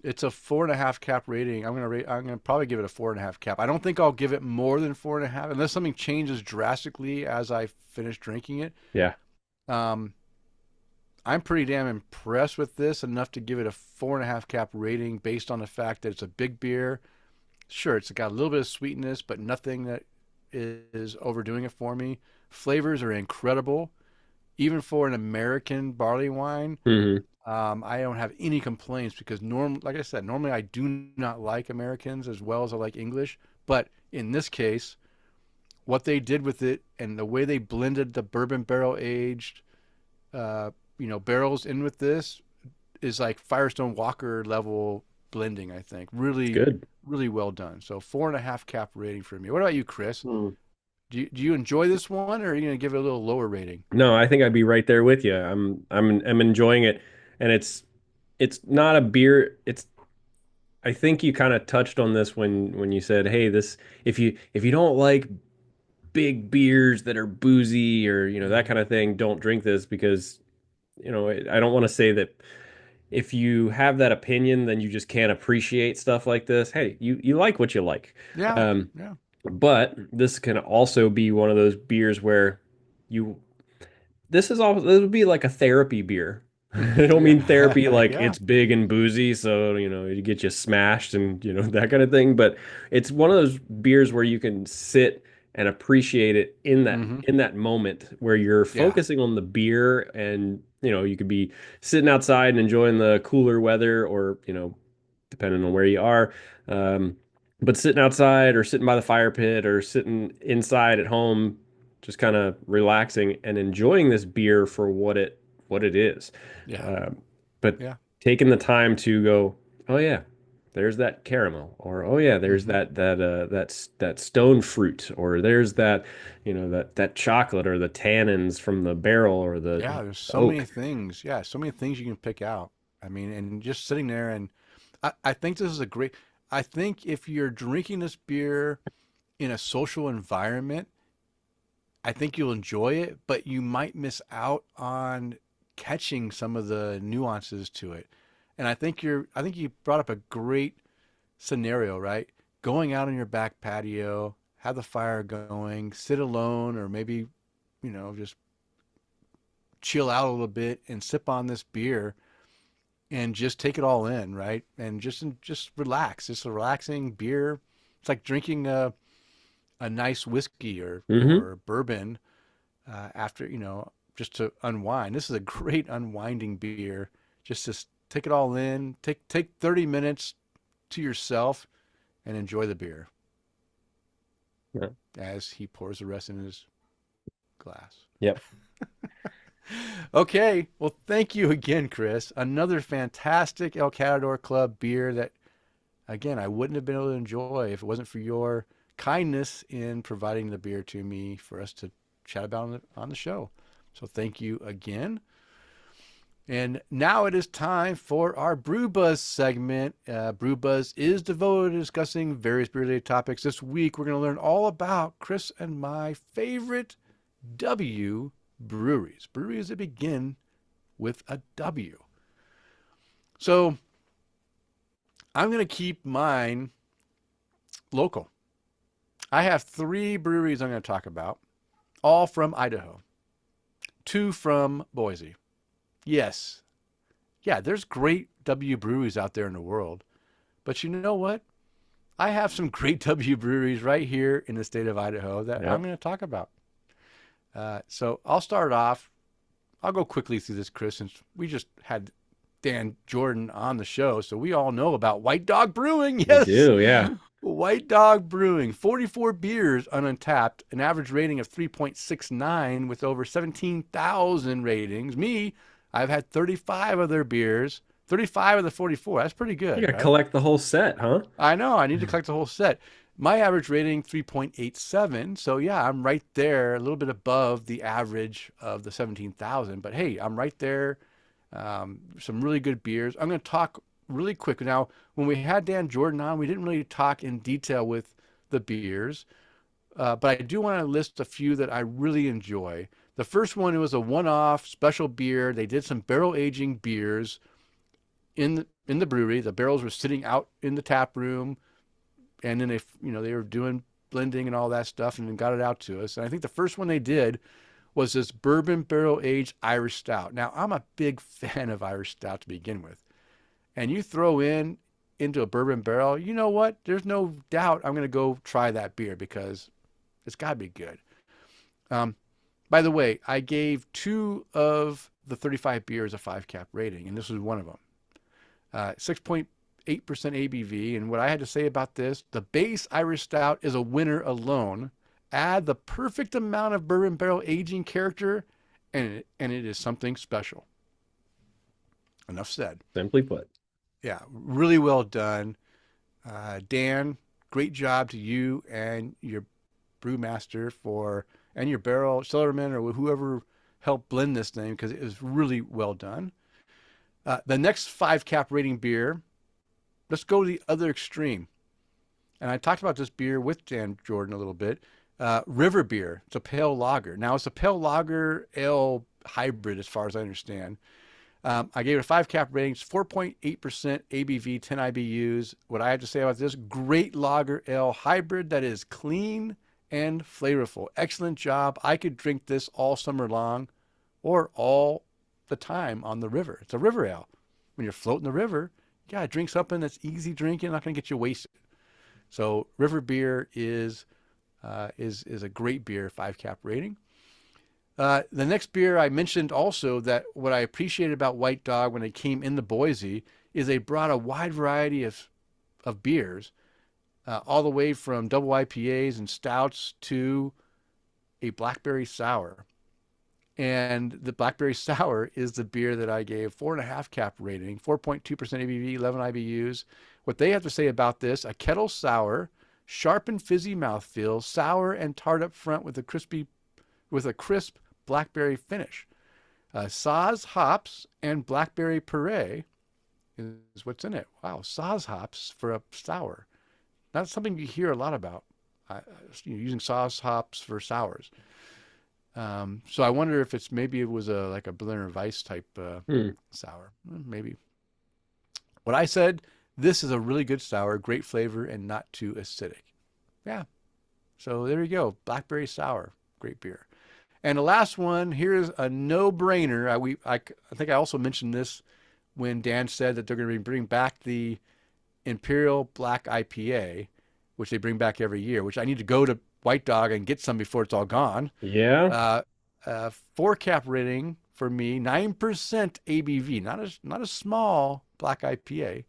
it's a 4.5 cap rating. I'm gonna probably give it a 4.5 cap. I don't think I'll give it more than 4.5 unless something changes drastically as I finish drinking it. Yeah. Um, I'm pretty damn impressed with this enough to give it a 4.5 cap rating based on the fact that it's a big beer. Sure, it's got a little bit of sweetness, but nothing that is overdoing it for me. Flavors are incredible, even for an American barley wine. Hmm. I don't have any complaints because like I said, normally I do not like Americans as well as I like English. But in this case, what they did with it and the way they blended the bourbon barrel aged, barrels in with this is like Firestone Walker level blending. I think It's really, good. really well done. So 4.5 cap rating for me. What about you, Kris? Mm. Do you enjoy this one, or are you going to give it a little lower rating? No, I think I'd be right there with you. I'm enjoying it, and it's not a beer. It's I think you kind of touched on this when you said, "Hey, this if you don't like big beers that are boozy or that Hmm. kind of thing, don't drink this because I don't want to say that if you have that opinion, then you just can't appreciate stuff like this. Hey, you like what you like. Yeah, Um, yeah. but this can also be one of those beers where you this would be like a therapy beer. I don't mean therapy Yeah, like yeah. it's big and boozy, so you get you smashed and that kind of thing. But it's one of those beers where you can sit and appreciate it in that Hmm. in that moment where you're Yeah, focusing on the beer and you could be sitting outside and enjoying the cooler weather or depending on where you are. Um, but sitting outside or sitting by the fire pit or sitting inside at home just kind of relaxing and enjoying this beer for what it is. yeah, Um, but yeah. taking the time to go, oh yeah, there's that caramel, or oh yeah, there's Hmm. that stone fruit, or there's that chocolate or the tannins from the barrel or Yeah, there's the so many oak. things. Yeah, so many things you can pick out. I mean, and just sitting there and I think this is a great I think if you're drinking this beer in a social environment, I think you'll enjoy it, but you might miss out on catching some of the nuances to it. And I think you brought up a great scenario, right? Going out on your back patio, have the fire going, sit alone or maybe, just chill out a little bit and sip on this beer and just take it all in, right? And just relax. It's a relaxing beer. It's like drinking a nice whiskey Hmm. or bourbon after just to unwind. This is a great unwinding beer. Just to take it all in. Take 30 minutes to yourself and enjoy the beer Yeah. as he pours the rest in his glass. Yep. Okay, well, thank you again, Kris. Another fantastic El Catador Club beer that, again, I wouldn't have been able to enjoy if it wasn't for your kindness in providing the beer to me for us to chat about on the show. So thank you again. And now it is time for our Brew Buzz segment. Brew Buzz is devoted to discussing various beer-related topics. This week, we're going to learn all about Kris and my favorite W breweries. Breweries that begin with a W. So I'm going to keep mine local. I have three breweries I'm going to talk about, all from Idaho, two from Boise. Yes, yeah, there's great W breweries out there in the world. But you know what? I have some great W breweries right here in the state of Idaho that I'm Yep. going to talk about. So I'll start off. I'll go quickly through this, Kris, since we just had Dan Jordan on the show. So we all know about White Dog Brewing. We Yes. do, yeah. White Dog Brewing, 44 beers on Untapped, an average rating of 3.69 with over 17,000 ratings. Me, I've had 35 of their beers, 35 of the 44. That's pretty You good, gotta right? collect the whole set, huh? I know. I need to collect the whole set. My average rating 3.87. So yeah, I'm right there, a little bit above the average of the 17,000. But hey, I'm right there. Some really good beers. I'm going to talk really quick now. When we had Dan Jordan on, we didn't really talk in detail with the beers, but I do want to list a few that I really enjoy. The first one, it was a one-off special beer. They did some barrel aging beers in the brewery. The barrels were sitting out in the tap room, and then they were doing blending and all that stuff, and then got it out to us. And I think the first one they did was this bourbon barrel aged Irish stout. Now I'm a big fan of Irish stout to begin with, and you throw in into a bourbon barrel, you know what? There's no doubt I'm going to go try that beer because it's got to be good. Um, by the way, I gave 2 of the 35 beers a 5 cap rating, and this was one of them. 6.8% ABV. And what I had to say about this, the base Irish Stout is a winner alone. Add the perfect amount of bourbon barrel aging character, and it is something special. Enough said. Simply put. Yeah, really well done. Dan, great job to you and your brewmaster and your barrel cellarman or whoever helped blend this thing because it was really well done. The next 5 cap rating beer, let's go to the other extreme. And I talked about this beer with Dan Jordan a little bit. River beer. It's a pale lager. Now it's a pale lager ale hybrid, as far as I understand. I gave it a 5 cap rating. It's 4.8% ABV, 10 IBUs. What I have to say about this, great lager ale hybrid that is clean and flavorful. Excellent job. I could drink this all summer long or all the time on the river. It's a river ale. When you're floating the river, you got to drink something that's easy drinking, not going to get you wasted. So river beer is a great beer, 5 cap rating. The next beer I mentioned also that what I appreciated about White Dog when it came into Boise is they brought a wide variety of beers, all the way from double IPAs and stouts to a blackberry sour. And the blackberry sour is the beer that I gave 4.5 cap rating, 4.2% ABV, 11 IBUs. What they have to say about this, a kettle sour, sharp and fizzy mouthfeel, sour and tart up front with a crisp blackberry finish. Saaz hops and blackberry puree is what's in it. Wow, Saaz hops for a sour. Not something you hear a lot about, using Saaz hops for sours. So I wonder if maybe it was like a Berliner Weiss type sour. Maybe. What I said, this is a really good sour, great flavor, and not too acidic. Yeah. So there you go. Blackberry sour. Great beer. And the last one, here's a no-brainer. I think I also mentioned this when Dan said that they're going to be bringing back the Imperial Black IPA, which they bring back every year, which I need to go to White Dog and get some before it's all gone. Yeah. 4 cap rating for me, 9% ABV, not a small black IPA.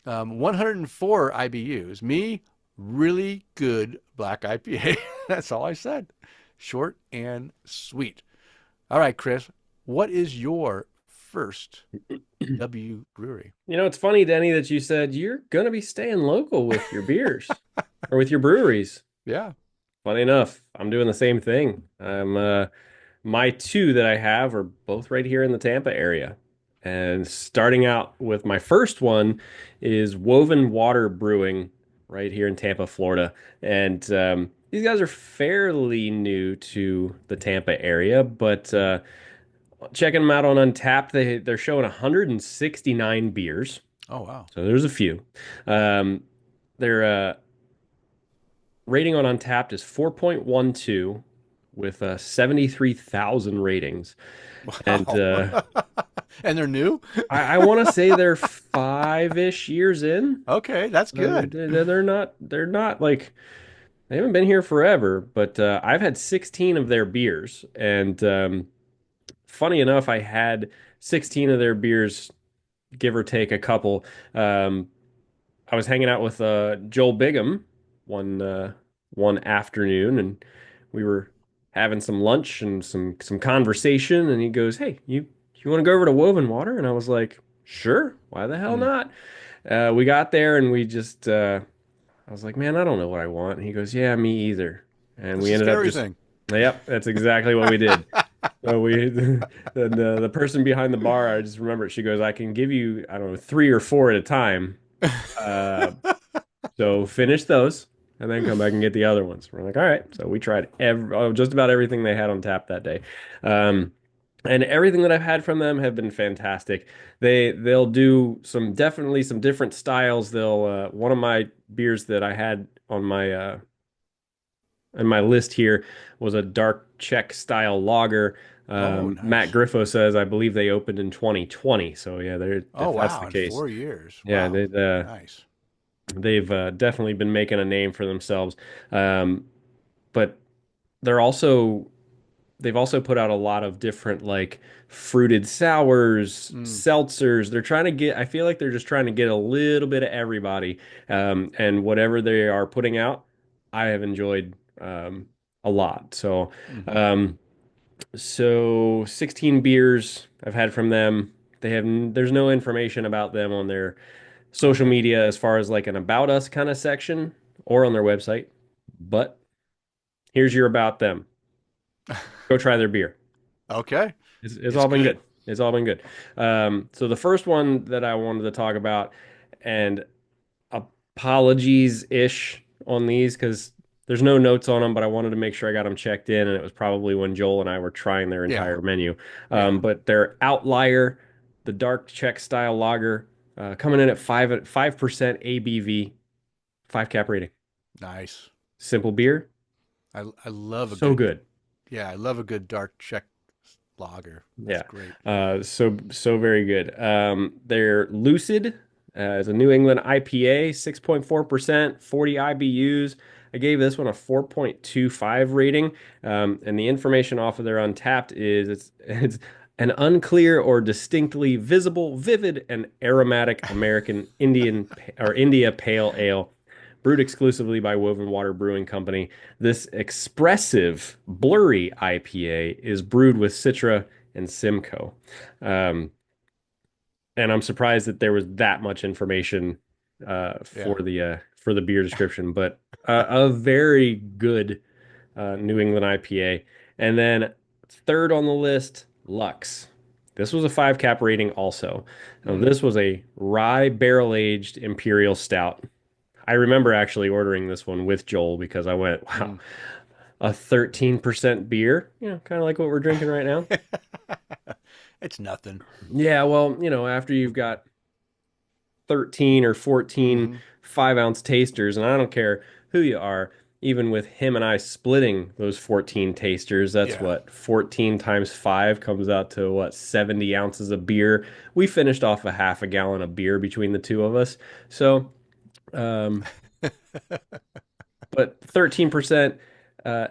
104 IBUs. Me, really good black IPA. That's all I said. Short and sweet. All right, Kris, what is your first W brewery? It's funny, Denny, that you said you're going to be staying local with your beers or with your breweries. Yeah. Funny enough, I'm doing the same thing. My 2 that I have are both right here in the Tampa area. And starting out with my first one is Woven Water Brewing right here in Tampa, Florida. And these guys are fairly new to the Tampa area, but checking them out on Untappd, they're showing 169 beers. Oh, wow. So there's a few. Their rating on Untappd is 4.12 with 73,000 ratings. And Wow. And they're new? I want to say they're 5-ish years in. Okay, that's good. They're not like they haven't been here forever, but I've had 16 of their beers, and funny enough, I had 16 of their beers, give or take a couple. I was hanging out with Joel Bigham one afternoon, and we were having some lunch and some conversation, and he goes, "Hey, you want to go over to Woven Water?" And I was like, "Sure, why the hell Mm. not?" We got there, and we just I was like, "Man, I don't know what I want." And he goes, "Yeah, me either." And That's we the ended up scary just, thing. yep, that's exactly what we did. So the person behind the bar, I just remember she goes, "I can give you, I don't know, 3 or 4 at a time. Uh, so finish those and then come back and get the other ones." We're like, "All right." So we tried just about everything they had on tap that day. And everything that I've had from them have been fantastic. They'll do definitely some different styles. They'll one of my beers that I had on my list here was a dark Czech style lager. Oh, Matt nice. Griffo says I believe they opened in 2020. So yeah, they're Oh, if that's wow. the In case, 4 years. yeah, Wow. Nice. they've definitely been making a name for themselves. But they're also they've also put out a lot of different like fruited sours, Mm, seltzers. They're trying to get, I feel like they're just trying to get a little bit of everybody. And whatever they are putting out, I have enjoyed a lot. hmm Um, so 16 beers I've had from them. There's no information about them on their social Okay. media as far as like an about us kind of section or on their website. But here's your about them. Go try their beer. Okay. It's It's all been good. good. It's all been good. So the first one that I wanted to talk about, and apologies ish on these because there's no notes on them, but I wanted to make sure I got them checked in, and it was probably when Joel and I were trying their Yeah. entire menu. Yeah. But their Outlier, the dark Czech style lager, coming in at 5% ABV, 5 cap rating. Nice. Simple beer, I love a so good, good. yeah, I love a good dark Czech lager. That's Yeah. great. So very good. They're Lucid. It's a New England IPA, 6.4%, 40 IBUs. I gave this one a 4.25 rating. And the information off of their Untapped is it's an unclear or distinctly visible, vivid, and aromatic American Indian or India Pale Ale, brewed exclusively by Woven Water Brewing Company. This expressive, blurry IPA is brewed with Citra and Simcoe. Um, and I'm surprised that there was that much information Yeah. for the beer description, but a very good New England IPA. And then third on the list, Lux. This was a 5 cap rating also. Now, Mm. this was a rye barrel aged imperial stout. I remember actually ordering this one with Joel because I went, wow, Mm. a 13% beer, kind of like what we're drinking right now. It's nothing. Yeah, well, after you've got 13 or 14 Hmm 5 ounce tasters, and I don't care who you are, even with him and I splitting those 14 tasters, that's Yeah. what 14 times 5 comes out to what 70 ounces of beer. We finished off a half a gallon of beer between the two of us. So, um, but 13%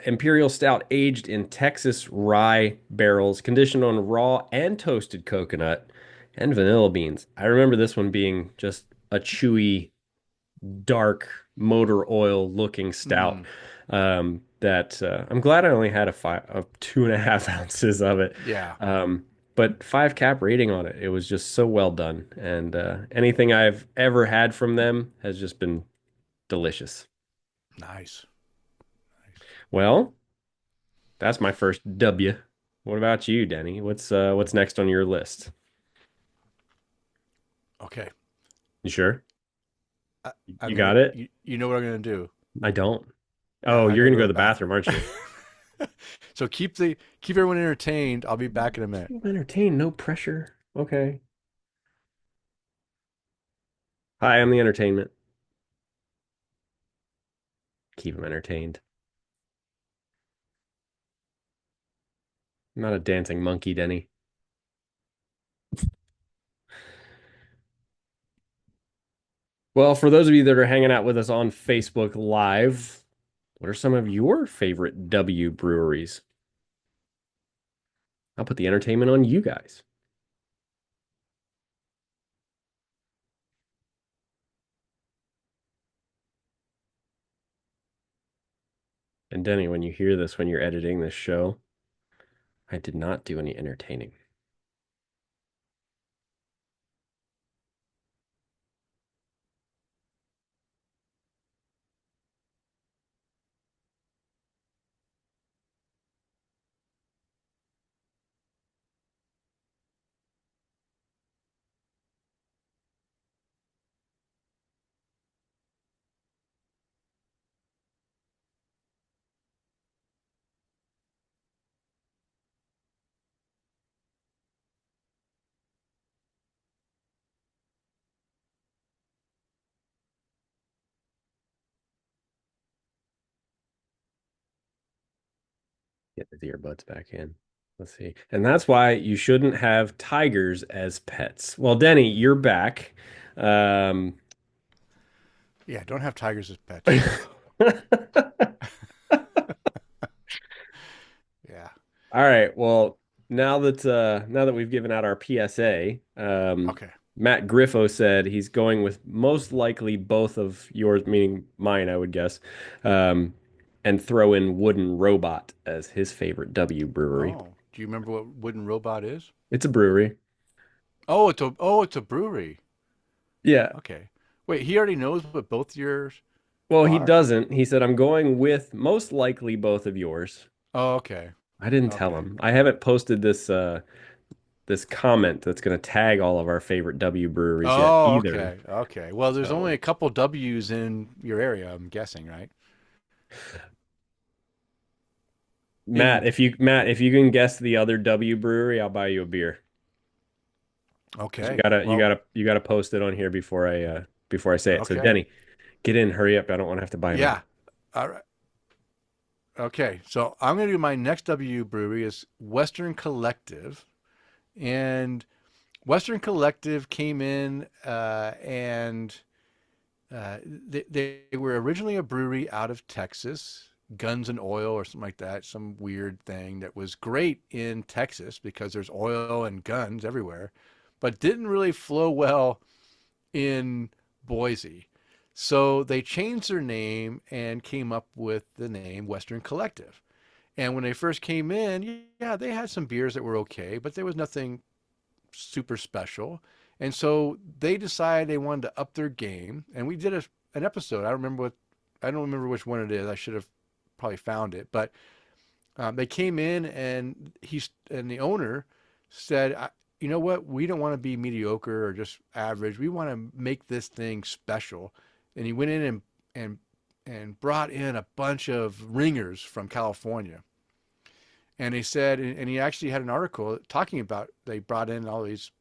Imperial Stout aged in Texas rye barrels, conditioned on raw and toasted coconut and vanilla beans. I remember this one being just a chewy, dark motor oil looking stout. Mm. That I'm glad I only had of 2.5 ounces of it. Yeah. But 5 cap rating on it. It was just so well done. And anything I've ever had from them has just been delicious. Nice. Nice. Well, that's my first W. What about you, Denny? What's next on your list? Okay. You sure? I, You I'm gonna. got it? You know what I'm gonna do? I don't. Yeah, Oh, I you're gotta gonna go go to to the the bathroom, bathroom. aren't you? So keep everyone entertained. I'll be back in a minute. Keep entertained, no pressure. Okay. Hi, I'm the entertainment. Keep them entertained. I'm not a dancing monkey, Denny. Well, for those of you that are hanging out with us on Facebook Live, what are some of your favorite W breweries? I'll put the entertainment on you guys. And Denny, when you hear this, when you're editing this show, I did not do any entertaining. Get the earbuds back in. Let's see. And that's why you shouldn't have tigers as pets. Well, Denny, you're back. Um, Yeah, don't have tigers as pets. Yeah. All right. Well, now that we've given out our PSA, Okay. Matt Griffo said he's going with most likely both of yours, meaning mine, I would guess, um, and throw in Wooden Robot as his favorite W brewery. Oh, do you remember what Wooden Robot is? It's a brewery. Oh, it's a brewery. Yeah. Okay. Wait, he already knows what both yours Well, he are? doesn't. He said, I'm going with most likely both of yours. Oh, okay. I didn't tell Okay. him. I haven't posted this comment that's going to tag all of our favorite W breweries yet Oh, either. okay. Okay. Well, there's only So, a couple W's in your area, I'm guessing, right? In Matt, if you can guess the other W brewery, I'll buy you a beer. But Okay. Well, you gotta post it on here before I say it. So okay. Denny, get in, hurry up. I don't want to have to buy another. Yeah. All right. Okay. So I'm going to do my next W brewery is Western Collective. And Western Collective came in and they were originally a brewery out of Texas, Guns and Oil or something like that, some weird thing that was great in Texas because there's oil and guns everywhere, but didn't really flow well in Boise. So they changed their name and came up with the name Western Collective. And when they first came in, yeah, they had some beers that were okay, but there was nothing super special. And so they decided they wanted to up their game. And we did an episode. I don't remember which one it is. I should have probably found it. But they came in and the owner said, you know what? We don't want to be mediocre or just average. We want to make this thing special. And he went in and, and brought in a bunch of ringers from California. And he said, and he actually had an article talking about they brought in all these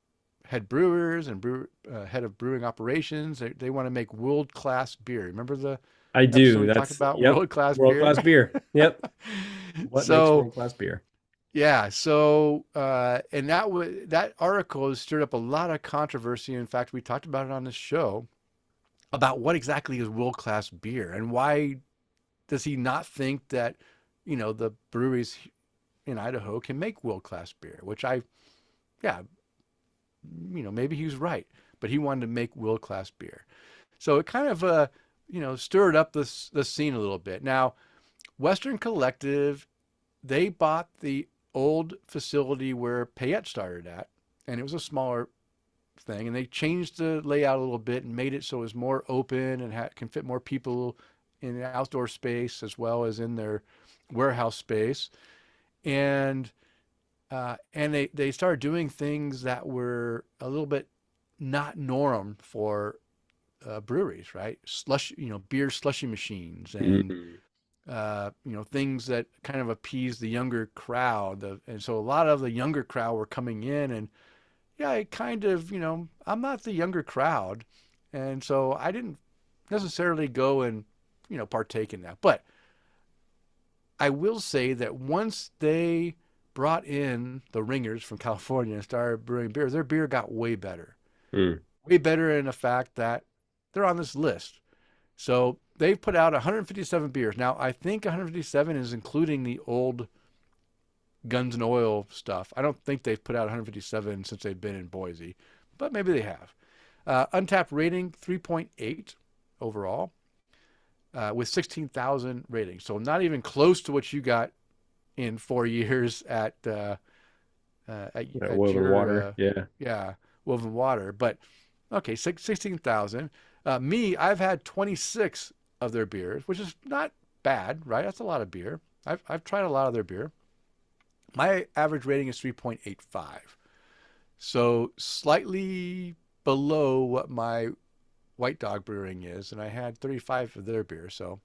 head brewers and head of brewing operations. They want to make world class beer. Remember the I episode do. we talked That's about yep. world class World beer? class beer. Yep. What makes So world class beer? yeah, so and that article has stirred up a lot of controversy. In fact, we talked about it on this show about what exactly is world class beer and why does he not think that the breweries in Idaho can make world class beer, which yeah, maybe he was right, but he wanted to make world class beer. So it kind of, stirred up the scene a little bit. Now, Western Collective, they bought the old facility where Payette started at, and it was a smaller thing, and they changed the layout a little bit and made it so it was more open and can fit more people in the outdoor space as well as in their warehouse space. And they started doing things that were a little bit not norm for breweries, right? Beer slushy machines and Mm. things that kind of appease the younger crowd. And so a lot of the younger crowd were coming in, and yeah, it kind of, I'm not the younger crowd, and so I didn't necessarily go and partake in that. But I will say that once they brought in the ringers from California and started brewing beer, their beer got way better. Mm. Way better in the fact that they're on this list. So they've put out 157 beers. Now, I think 157 is including the old Guns and Oil stuff. I don't think they've put out 157 since they've been in Boise, but maybe they have. Untapped rating 3.8 overall with 16,000 ratings. So not even close to what you got in 4 years Yeah, at woven your water. Yeah. yeah, Woven Water. But okay, 16,000. I've had 26 of their beers, which is not bad, right? That's a lot of beer. I've tried a lot of their beer. My average rating is 3.85. So slightly below what my White Dog Brewing is, and I had 35 of their beer. So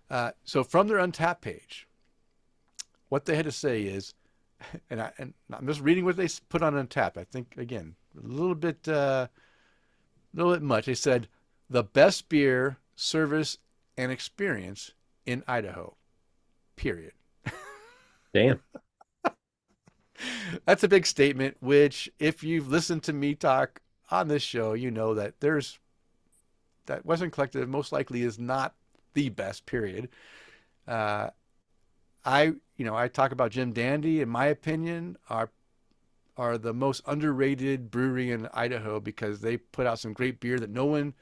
from their Untapped page, what they had to say is, and I'm just reading what they put on Untapped. I think again a little bit much. They said the best beer, service, and experience in Idaho. Period. Damn. That's a big statement, which if you've listened to me talk on this show, you know that there's that Western Collective most likely is not the best, period. Uh, I talk about Jim Dandy, in my opinion, are the most underrated brewery in Idaho because they put out some great beer that no one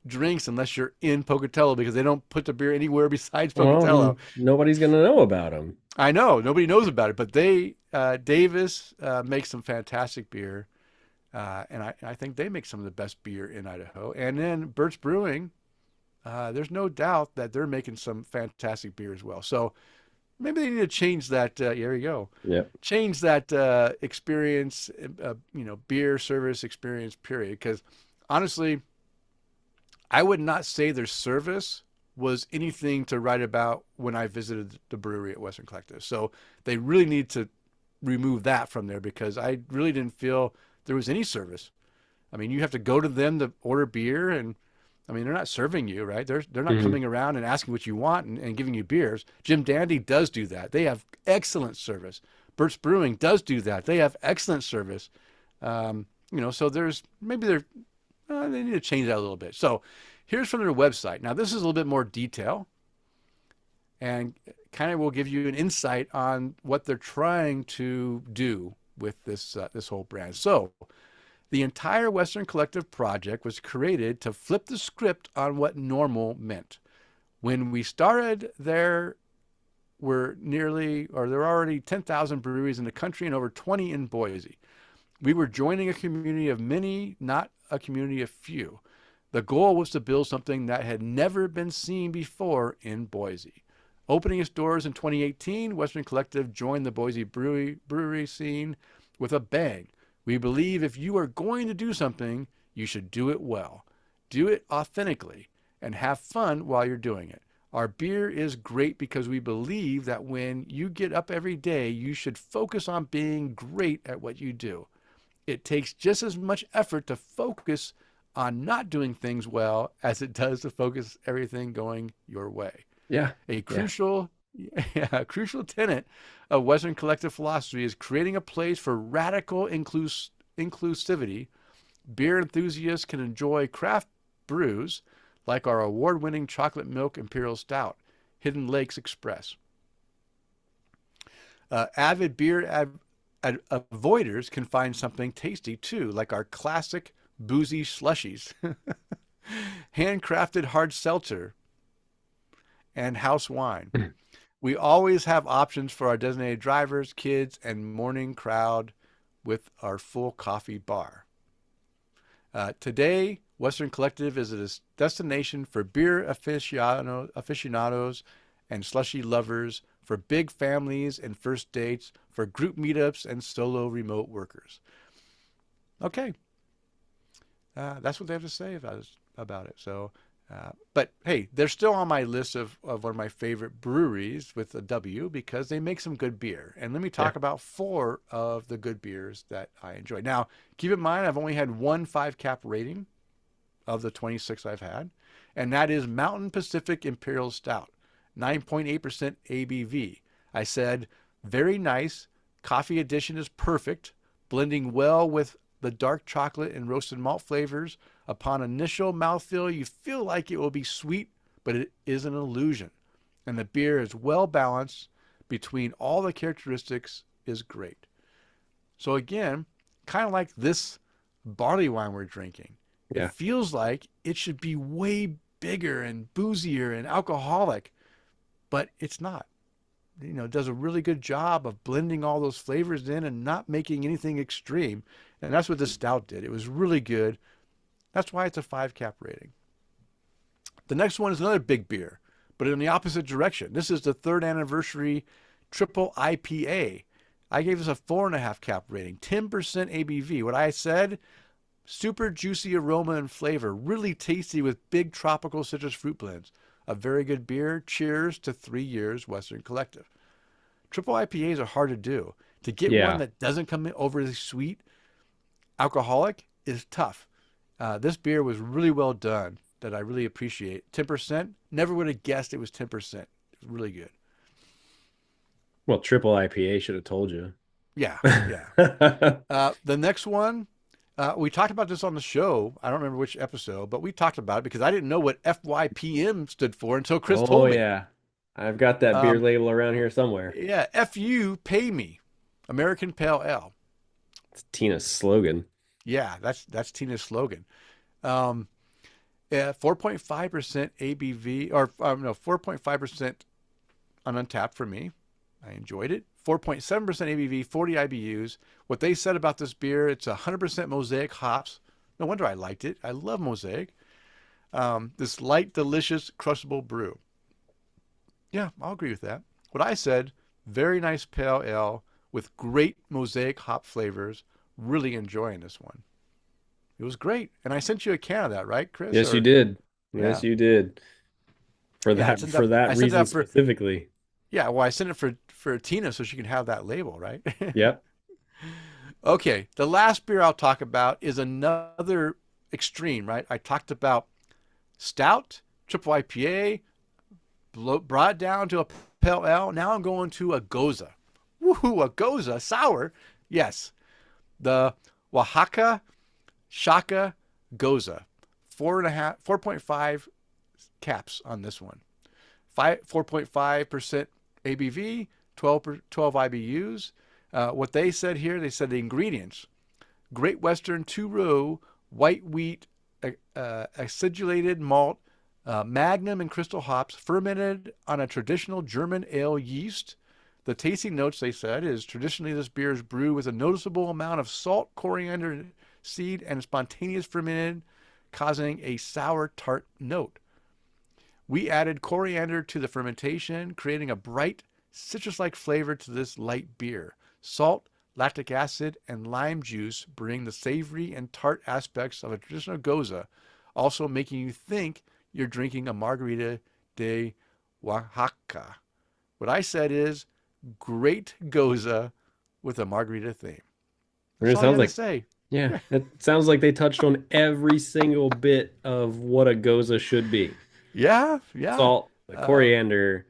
drinks unless you're in Pocatello because they don't put the beer anywhere besides Well, Pocatello. nobody's gonna know about them. I know nobody knows about it, but they Davis makes some fantastic beer, and I think they make some of the best beer in Idaho. And then Burt's Brewing, there's no doubt that they're making some fantastic beer as well. So maybe they need to change that. There you go. Yeah. Change that experience, beer service experience, period. Because honestly, I would not say their service was anything to write about when I visited the brewery at Western Collective. So they really need to remove that from there because I really didn't feel there was any service. I mean, you have to go to them to order beer, and I mean, they're not serving you, right? They're not Hmm. coming around and asking what you want and giving you beers. Jim Dandy does do that. They have excellent service. Burt's Brewing does do that. They have excellent service. So there's maybe they need to change that a little bit. So here's from their website. Now this is a little bit more detail and kind of will give you an insight on what they're trying to do with this whole brand. So the entire Western Collective project was created to flip the script on what normal meant. When we started, there were already 10,000 breweries in the country and over 20 in Boise. We were joining a community of many, not a community of few. The goal was to build something that had never been seen before in Boise. Opening its doors in 2018, Western Collective joined the Boise brewery scene with a bang. We believe if you are going to do something, you should do it well. Do it authentically and have fun while you're doing it. Our beer is great because we believe that when you get up every day, you should focus on being great at what you do. It takes just as much effort to focus on not doing things well as it does to focus everything going your way. Yeah. A Yeah. crucial, a crucial tenet of Western Collective philosophy is creating a place for radical inclusivity. Beer enthusiasts can enjoy craft brews like our award-winning chocolate milk imperial stout, Hidden Lakes Express. Avid beer avoiders can find something tasty too, like our classic boozy slushies, handcrafted hard seltzer, and house wine. We always have options for our designated drivers, kids, and morning crowd with our full coffee bar. Today, Western Collective is a destination for beer aficionados and slushy lovers, for big families and first dates, for group meetups and solo remote workers. Okay, that's what they have to say about it. So, but hey, they're still on my list of one of my favorite breweries with a W because they make some good beer. And let me Yeah. talk about four of the good beers that I enjoy. Now, keep in mind, I've only had one 5 cap rating of the 26 I've had, and that is Mountain Pacific Imperial Stout, 9.8% ABV. I said, very nice. Coffee addition is perfect, blending well with the dark chocolate and roasted malt flavors. Upon initial mouthfeel, you feel like it will be sweet, but it is an illusion. And the beer is well balanced between all the characteristics is great. So again, kind of like this barley wine we're drinking. It Yeah. feels like it should be way bigger and boozier and alcoholic, but it's not. It does a really good job of blending all those flavors in and not making anything extreme. And that's what this stout did. It was really good. That's why it's a 5 cap rating. The next one is another big beer, but in the opposite direction. This is the third anniversary triple IPA. I gave this a 4.5 cap rating, 10% ABV. What I said, super juicy aroma and flavor, really tasty with big tropical citrus fruit blends. A very good beer. Cheers to 3 years Western Collective. Triple IPAs are hard to do. To get one Yeah. that doesn't come in overly sweet, alcoholic, is tough. This beer was really well done that I really appreciate. 10%, never would have guessed it was 10%. It was really good. Well, triple IPA should have told you. Yeah, yeah. The next one, we talked about this on the show. I don't remember which episode, but we talked about it because I didn't know what FYPM stood for until Kris Oh told me. yeah. I've got that beer Um, label around here somewhere. yeah, FU, pay me, American Pale Ale. It's Tina's slogan. Yeah, that's Tina's slogan. Um, yeah, 4.5% ABV, or no, 4.5% on Untapped for me. I enjoyed it. 4.7% ABV, 40 IBUs. What they said about this beer, it's 100% Mosaic hops. No wonder I liked it. I love Mosaic. This light, delicious, crushable brew. Yeah, I'll agree with that. What I said, very nice pale ale with great Mosaic hop flavors. Really enjoying this one. It was great. And I sent you a can of that, right, Kris? Yes, you Or did. Yes, yeah. you did. Yeah, For that I sent reason that for specifically. yeah, well I sent it for Tina so she can have that label, right? Yep. Okay, the last beer I'll talk about is another extreme, right? I talked about stout, triple IPA, brought down to a pale ale. Now I'm going to a Goza. Woohoo, a Goza sour. Yes, the Oaxaca Shaka Goza. 4.5 caps on this one. 4.5% ABV, 12 IBUs. What they said here, they said the ingredients: Great Western two-row white wheat acidulated malt, Magnum and Crystal hops, fermented on a traditional German ale yeast. The tasting notes, they said, is traditionally this beer is brewed with a noticeable amount of salt, coriander seed, and spontaneous fermented, causing a sour tart note. We added coriander to the fermentation, creating a bright citrus-like flavor to this light beer. Salt, lactic acid, and lime juice bring the savory and tart aspects of a traditional goza, also making you think you're drinking a margarita de Oaxaca. What I said is great goza with a margarita theme. That's It all you sounds had to like, say. yeah, it sounds like they touched on every single bit of what a goza should be. Yeah, yeah. Salt, the Um, coriander,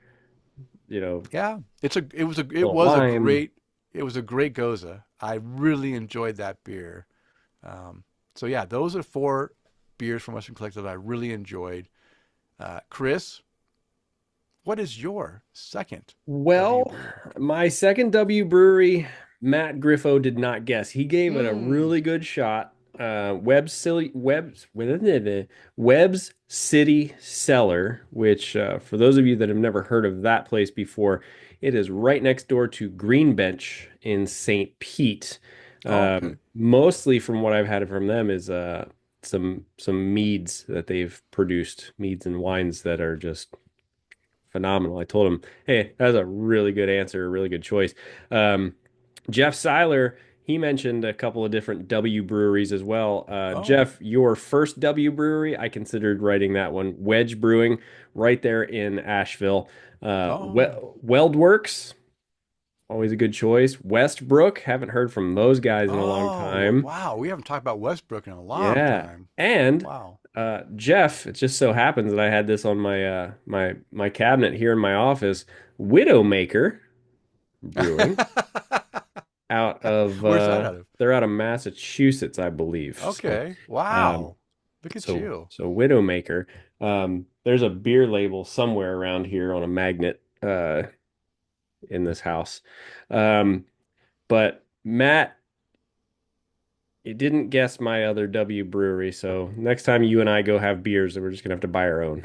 you know, Yeah, the it was lime. a great goza. I really enjoyed that beer. Um, so yeah, those are four beers from Western Collective that I really enjoyed. Kris, what is your second W Well, brewery? my second W brewery, Matt Griffo did not guess. He gave it a Hmm. really good shot. Webb's City Cellar, which for those of you that have never heard of that place before, it is right next door to Green Bench in St. Pete. Oh, okay. Mostly from what I've had from them is some meads that they've produced, meads and wines that are just phenomenal. I told him, hey, that's a really good answer, a really good choice. Um, Jeff Seiler, he mentioned a couple of different W breweries as well. Oh, Jeff, your first W brewery, I considered writing that one. Wedge Brewing, right there in Asheville. oh, Weldworks, always a good choice. Westbrook, haven't heard from those guys in a long oh, time. wow. We haven't talked about Westbrook in a long Yeah. time. And Wow. Jeff, it just so happens that I had this on my cabinet here in my office. Widowmaker Brewing out of Where's that out of? they're out of Massachusetts, I believe. Okay. Um Wow. Look at so you. so Widowmaker. There's a beer label somewhere around here on a magnet in this house. Um, but Matt, it didn't guess my other W brewery, so next time you and I go have beers, we're just gonna have to buy our own.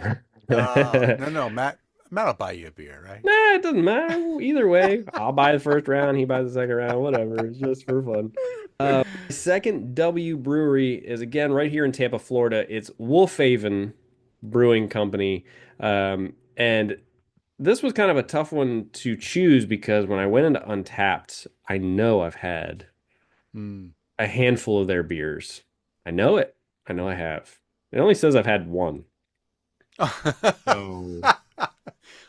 No, no, Matt will buy you a beer, right? Nah, it doesn't matter. Either way, I'll buy the first round, he buys the second round, whatever. It's just for fun. Second W brewery is again right here in Tampa, Florida. It's Wolfhaven Brewing Company. And this was kind of a tough one to choose because when I went into Untapped, I know I've had Hmm. a handful of their beers. I know it. I know I have. It only says I've had one. So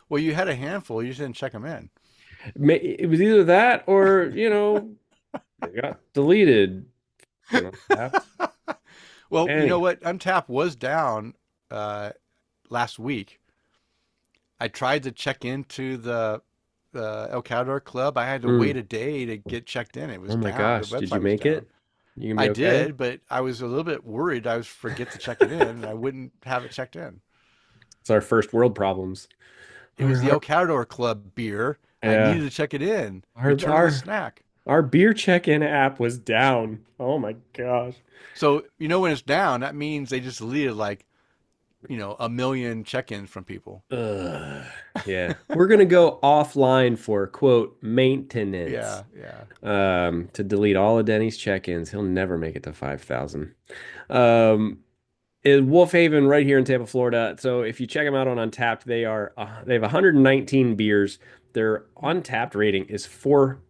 Well, you had a handful. You just didn't check them in. it was either that or, it got deleted from Untapped. Well, you know Anyhow, what? Untap was down uh, last week. I tried to check into El Catador Club. I had to wait Mm. a day to get checked in. It Oh was my down. The gosh, did you website was make down. it? You gonna I be okay? did, but I was a little bit worried I was forget to check it in and I wouldn't have it checked in. It's our first world problems. It was the El Catador Club beer. I Yeah, needed to check it in. our Return of the our snack. our beer check-in app was down. Oh my gosh. So, when it's down, that means they just deleted like, a million check-ins from people. Ugh. Yeah, we're gonna go offline for quote maintenance. Yeah, yeah. To delete all of Denny's check-ins. He'll never make it to 5,000. Um, is Wolf Haven right here in Tampa, Florida. So if you check them out on Untapped, they have 119 beers. Their Untapped rating is four,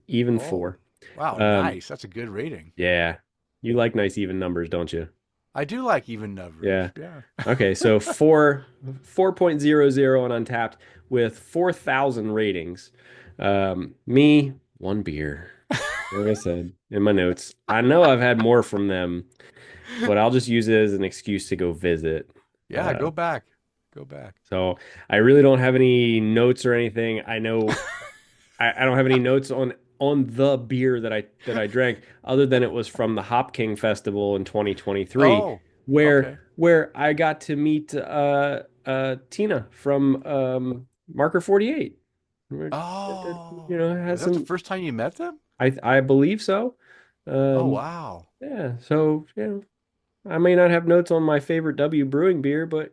even Oh, four. wow, Um, nice. That's a good rating. yeah, you like nice even numbers, don't you? I do like even numbers. Yeah. Yeah. Okay, so 4.00 on Untapped with 4,000 ratings. Me, one beer. Like I said in my notes, I know I've had more from them, but I'll just use it as an excuse to go visit. Yeah, Uh, go back. Go back. so I really don't have any notes or anything. I know I don't have any notes on the beer that I drank, other than it was from the Hop King Festival in 2023, Oh, where okay. where I got to meet Tina from Marker 48. Oh, Has was that the some. first time you met them? I believe so. Oh, Um, wow. yeah, so I may not have notes on my favorite W Brewing beer, but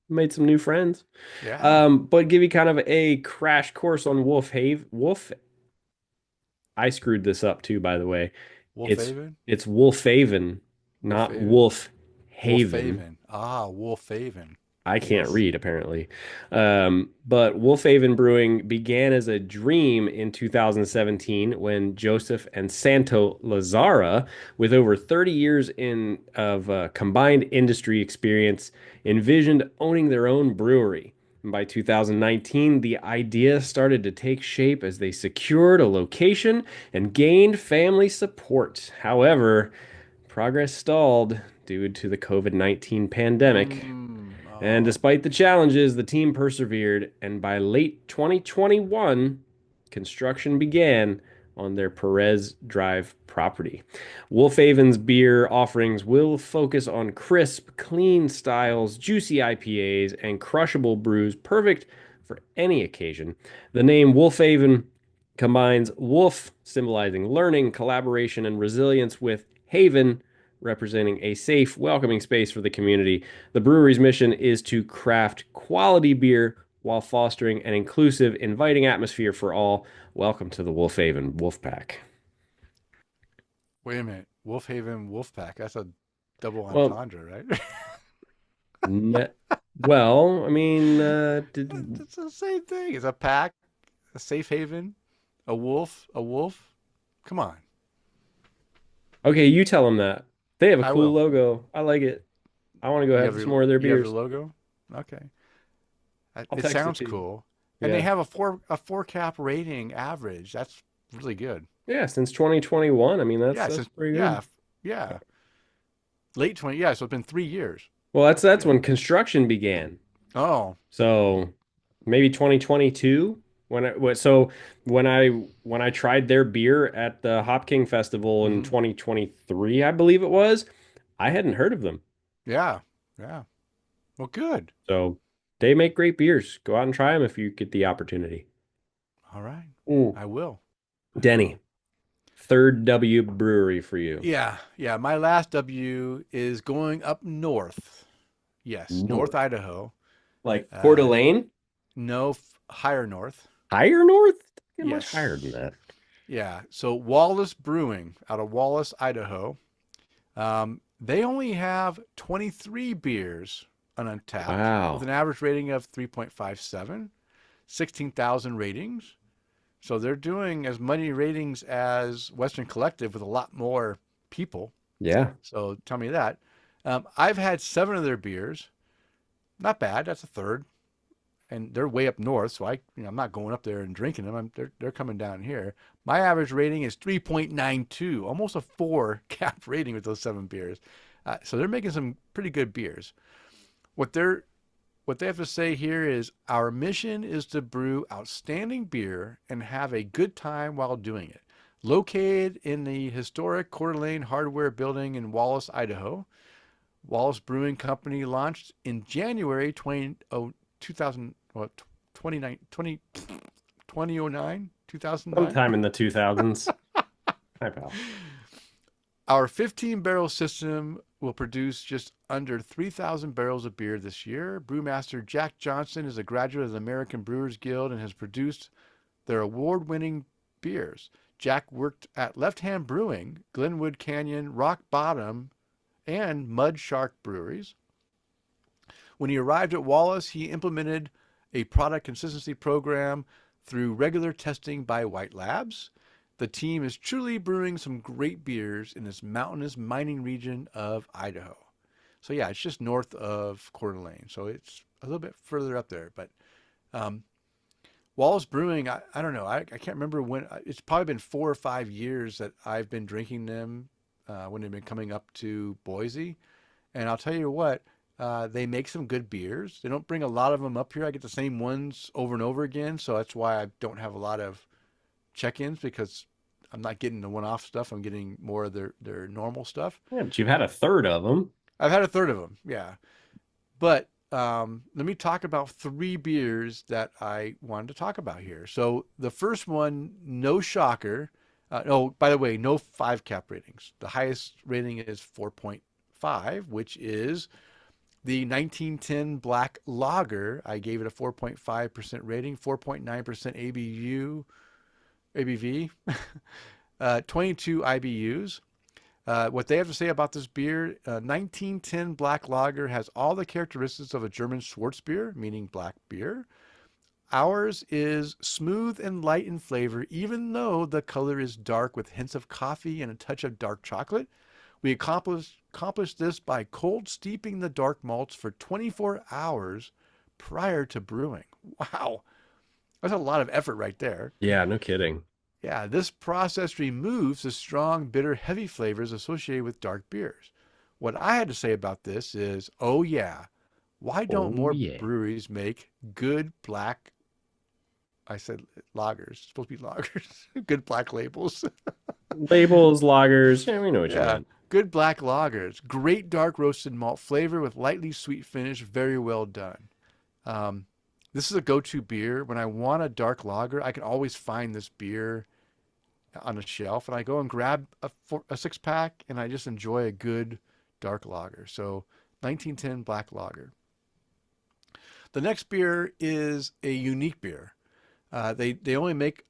made some new friends. Yeah. But give you kind of a crash course on Wolf. I screwed this up too, by the way. It's Wolfhaven? it's Wolfhaven, not Wolfhaven? Wolf Haven. Wolfhaven. Ah, Wolfhaven. I can't Yes. read apparently. But Wolfhaven Brewing began as a dream in 2017 when Joseph and Santo Lazara, with over 30 years of combined industry experience, envisioned owning their own brewery. And by 2019, the idea started to take shape as they secured a location and gained family support. However, progress stalled due to the COVID-19 pandemic. And Oh, despite the challenges, the team persevered, and by late 2021, construction began on their Perez Drive property. Wolfhaven's beer offerings will focus on crisp, clean styles, juicy IPAs, and crushable brews, perfect for any occasion. The name Wolfhaven combines wolf, symbolizing learning, collaboration, and resilience, with haven, representing a safe, welcoming space for the community. The brewery's mission is to craft quality beer while fostering an inclusive, inviting atmosphere for all. Welcome to the Wolfhaven Wolfpack. wait a minute. Wolfhaven Wolfpack. That's a double Well, entendre, right? ne- well, I mean, It's the same thing. It's a pack, a safe haven, a wolf, a wolf. Come on. okay, you tell them that. They have a I cool will. logo. I like it. I want to go You have have some your more of their you have the beers. logo? Okay. I'll It text it sounds to you. cool. And they Yeah. have a four cap rating average. That's really good. Yeah, since 2021. I mean, that's Yeah, that's since pretty yeah, good. yeah. Late 20, yeah, so it's been 3 years. Well, that's That's that's good. when construction began. Oh, So maybe 2022 when I tried their beer at the Hop King Festival in hmm 2023, I believe it was, I hadn't heard of them. yeah, yeah. Well, good. So they make great beers. Go out and try them if you get the opportunity. All right. Mm. I will. I Denny, will. third W brewery for you. Yeah, yeah. My last W is going up north. Yes, North North. Idaho. Like Coeur Uh, d'Alene? no, higher north. Higher north? Get much higher than Yes. that. Yeah. So Wallace Brewing out of Wallace, Idaho. They only have 23 beers on Untapped with an Wow. average rating of 3.57, 16,000 ratings. So they're doing as many ratings as Western Collective with a lot more people. Yeah. So tell me that. I've had 7 of their beers. Not bad. That's a third. And they're way up north, so I'm not going up there and drinking them. They're coming down here. My average rating is 3.92, almost a 4 cap rating with those 7 beers. So they're making some pretty good beers. What they're what they have to say here is our mission is to brew outstanding beer and have a good time while doing it. Located in the historic Coeur d'Alene Hardware Building in Wallace, Idaho, Wallace Brewing Company launched in January 2000, what, 29, 2009, 2009. Sometime in the 2000s. Hi, pal. Our 15 barrel system will produce just under 3,000 barrels of beer this year. Brewmaster Jack Johnson is a graduate of the American Brewers Guild and has produced their award winning beers. Jack worked at Left Hand Brewing, Glenwood Canyon, Rock Bottom, and Mud Shark Breweries. When he arrived at Wallace, he implemented a product consistency program through regular testing by White Labs. The team is truly brewing some great beers in this mountainous mining region of Idaho. So yeah, it's just north of Coeur d'Alene. So it's a little bit further up there. But Wallace Brewing, I don't know. I can't remember when. It's probably been 4 or 5 years that I've been drinking them when they've been coming up to Boise. And I'll tell you what, they make some good beers. They don't bring a lot of them up here. I get the same ones over and over again. So that's why I don't have a lot of check-ins, because I'm not getting the one-off stuff. I'm getting more of their normal stuff. Yeah, but you've had a third of them. I've had a third of them, yeah. But let me talk about 3 beers that I wanted to talk about here. So the first one, no shocker. Oh, by the way, no 5 cap ratings. The highest rating is 4.5, which is the 1910 Black Lager. I gave it a 4.5% rating, 4.9% ABV, 22 IBUs. What they have to say about this beer, 1910 Black Lager has all the characteristics of a German Schwarzbier, meaning black beer. Ours is smooth and light in flavor, even though the color is dark with hints of coffee and a touch of dark chocolate. We accomplished this by cold steeping the dark malts for 24 hours prior to brewing. Wow. That's a lot of effort right there. Yeah, no kidding. Yeah, this process removes the strong, bitter, heavy flavors associated with dark beers. What I had to say about this is, oh yeah, why don't Oh, more yeah. breweries make good black, I said lagers, it's supposed to be lagers, good black labels. Labels, lagers. Yeah, we know what you Yeah, meant. good black lagers. Great dark roasted malt flavor with lightly sweet finish, very well done. Um, this is a go-to beer. When I want a dark lager, I can always find this beer on a shelf, and I go and grab a 6-pack, and I just enjoy a good dark lager. So 1910 Black Lager. The next beer is a unique beer. They only make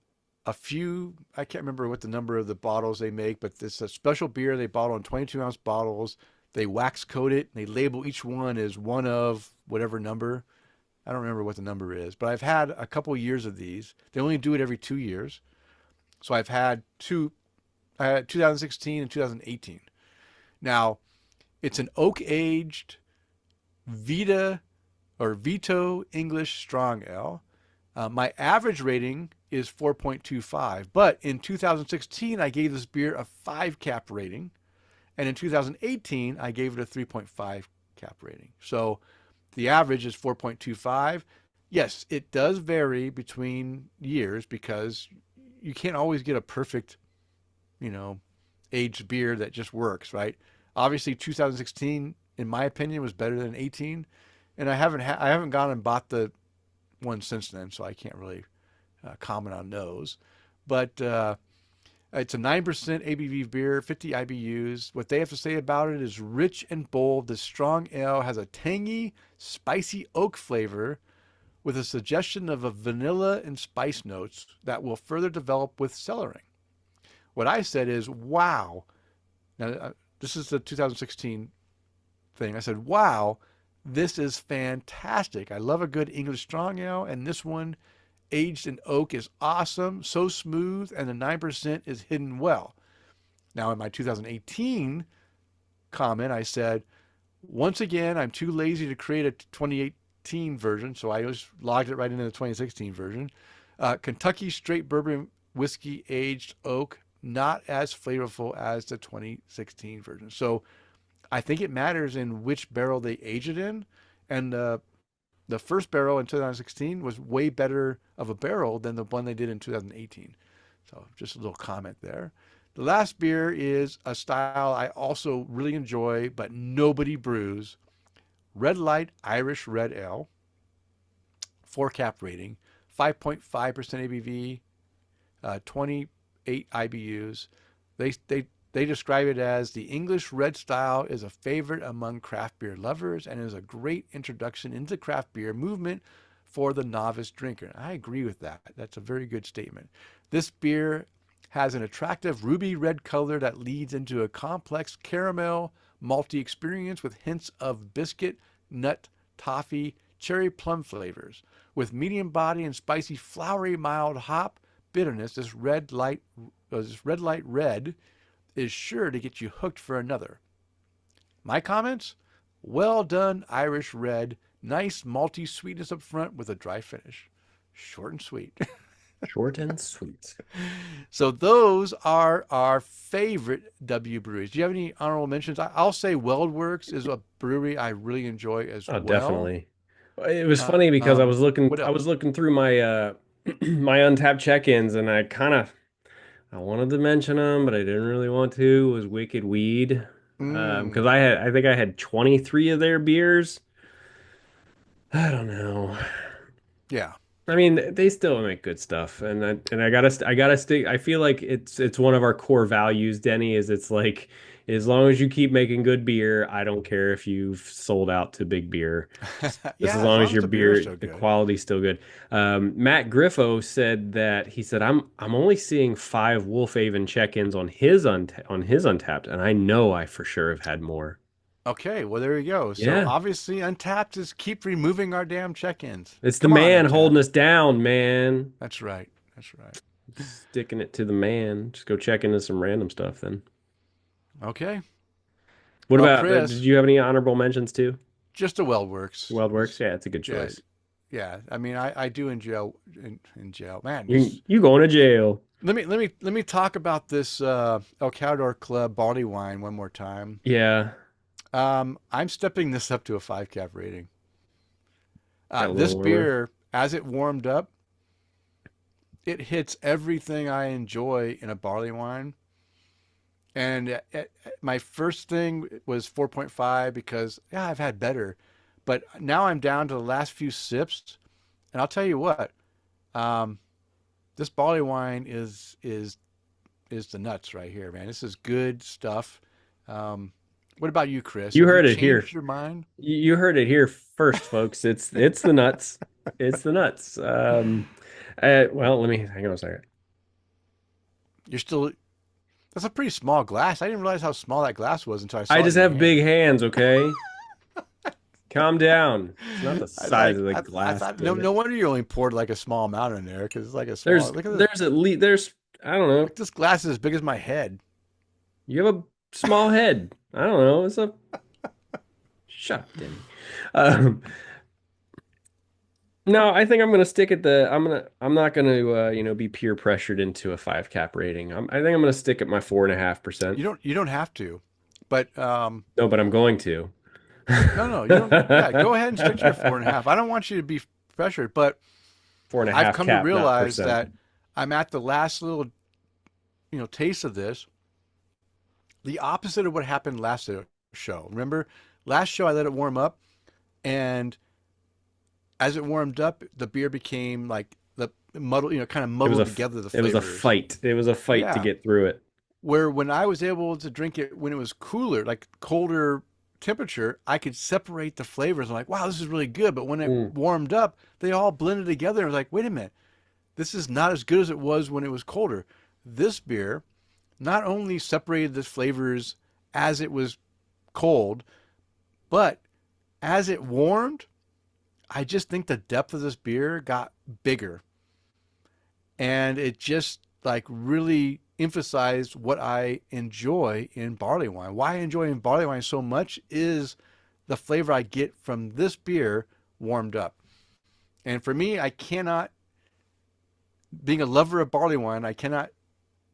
a few. I can't remember what the number of the bottles they make, but it's a special beer they bottle in 22-ounce bottles. They wax coat it, and they label each one as one of whatever number. I don't remember what the number is, but I've had a couple years of these. They only do it every 2 years. So I've had two. I had 2016 and 2018. Now, it's an oak aged Vita or Vito English Strong Ale. My average rating is 4.25, but in 2016 I gave this beer a 5 cap rating, and in 2018 I gave it a 3.5 cap rating. So the average is 4.25. Yes, it does vary between years because you can't always get a perfect, aged beer that just works, right? Obviously, 2016, in my opinion, was better than 18, and I haven't gone and bought the one since then, so I can't really comment on those. But it's a 9% ABV beer, 50 IBUs. What they have to say about it is rich and bold. This strong ale has a tangy, spicy oak flavor with a suggestion of a vanilla and spice notes that will further develop with cellaring. What I said is, wow. Now, this is the 2016 thing. I said, wow, this is fantastic. I love a good English strong ale, and this one, aged in oak, is awesome, so smooth, and the 9% is hidden well. Now, in my 2018 comment, I said, once again, I'm too lazy to create a 2018 version, so I just logged it right into the 2016 version. Kentucky straight bourbon whiskey aged oak, not as flavorful as the 2016 version. So I think it matters in which barrel they age it in, and The first barrel in 2016 was way better of a barrel than the one they did in 2018. So just a little comment there. The last beer is a style I also really enjoy, but nobody brews. Red Light Irish Red Ale, 4 cap rating, 5.5% ABV, 28 IBUs. They describe it as the English red style is a favorite among craft beer lovers and is a great introduction into craft beer movement for the novice drinker. I agree with that. That's a very good statement. This beer has an attractive ruby red color that leads into a complex caramel malty experience with hints of biscuit, nut, toffee, cherry plum flavors. With medium body and spicy, flowery, mild hop bitterness, this red light red is sure to get you hooked for another. My comments? Well done Irish red. Nice malty sweetness up front with a dry finish. Short and sweet. Short and sweet. So those are our favorite W breweries. Do you have any honorable mentions? I'll say WeldWorks is a brewery I really enjoy as Oh, well. definitely. It was funny because What I was else? looking through my my untapped check-ins, and I wanted to mention them, but I didn't really want to. Was Wicked Weed. Because Mm, I think I had 23 of their beers. I don't know. yeah. I mean, they still make good stuff, and I gotta stick. I feel like it's one of our core values, Denny. Is it's like as long as you keep making good beer, I don't care if you've sold out to big beer. Just as Yeah, as long long as as your the beer is beer, so the good. quality's still good. Matt Griffo said that he said I'm only seeing 5 Wolfhaven check-ins on his Untapped, and I know I for sure have had more. Okay, well there you go. So Yeah, obviously Untapped is keep removing our damn check-ins. it's the Come on, man holding Untapped. us down, man. That's right. That's right. Sticking it to the man. Just go check into some random stuff then. Okay. What Well, about, did Kris, you have any honorable mentions too? just a WeldWorks WeldWorks? is Yeah, it's a good yeah, choice. yeah. I mean, I do in jail. Man, You this you going to jail. let me talk about this El Catador Club barley wine one more time. Yeah, I'm stepping this up to a 5 cap rating. got a This little warmer. beer, as it warmed up, it hits everything I enjoy in a barley wine. And my first thing was 4.5 because yeah, I've had better, but now I'm down to the last few sips, and I'll tell you what, um, this barley wine is the nuts right here, man. This is good stuff. Um, what about you, Kris? You Have you heard it here. changed your mind? You heard it here first, folks. It's the nuts. It's the nuts. Well, let me hang on a second. You're still. That's a pretty small glass. I didn't realize how small that glass was until I I saw it in just your have big hand. hands, okay? Calm down. It's not the I size like. of the I glass, thought no damn it. no wonder you only poured like a small amount in there because it's like a small. Look at this. There's at least there's I don't know. Like this glass is as big as my head. You have a small head. I don't know. It's a shut up, Denny. Um, no, I think I'm gonna stick at the. I'm not gonna be peer pressured into a 5 cap rating. I think I'm gonna stick at my 4.5%. You don't have to, but No, but I'm going to. no, you don't. Yeah, go ahead and stick to your 4.5. I don't want you to be pressured, but Four and a I've half come to cap, not realize percent. that I'm at the last little taste of this. The opposite of what happened last show. Remember, last show I let it warm up, and as it warmed up, the beer became like the muddle, kind of It was muddled together the it was a flavors. fight. It was a fight to Yeah, get through it. where when I was able to drink it when it was cooler, like colder temperature, I could separate the flavors. I'm like, wow, this is really good. But when it Mm. warmed up, they all blended together. I was like, wait a minute, this is not as good as it was when it was colder. This beer not only separated the flavors as it was cold, but as it warmed, I just think the depth of this beer got bigger. And it just like really emphasized what I enjoy in barley wine. Why I enjoy in barley wine so much is the flavor I get from this beer warmed up. And for me, I cannot, being a lover of barley wine, I cannot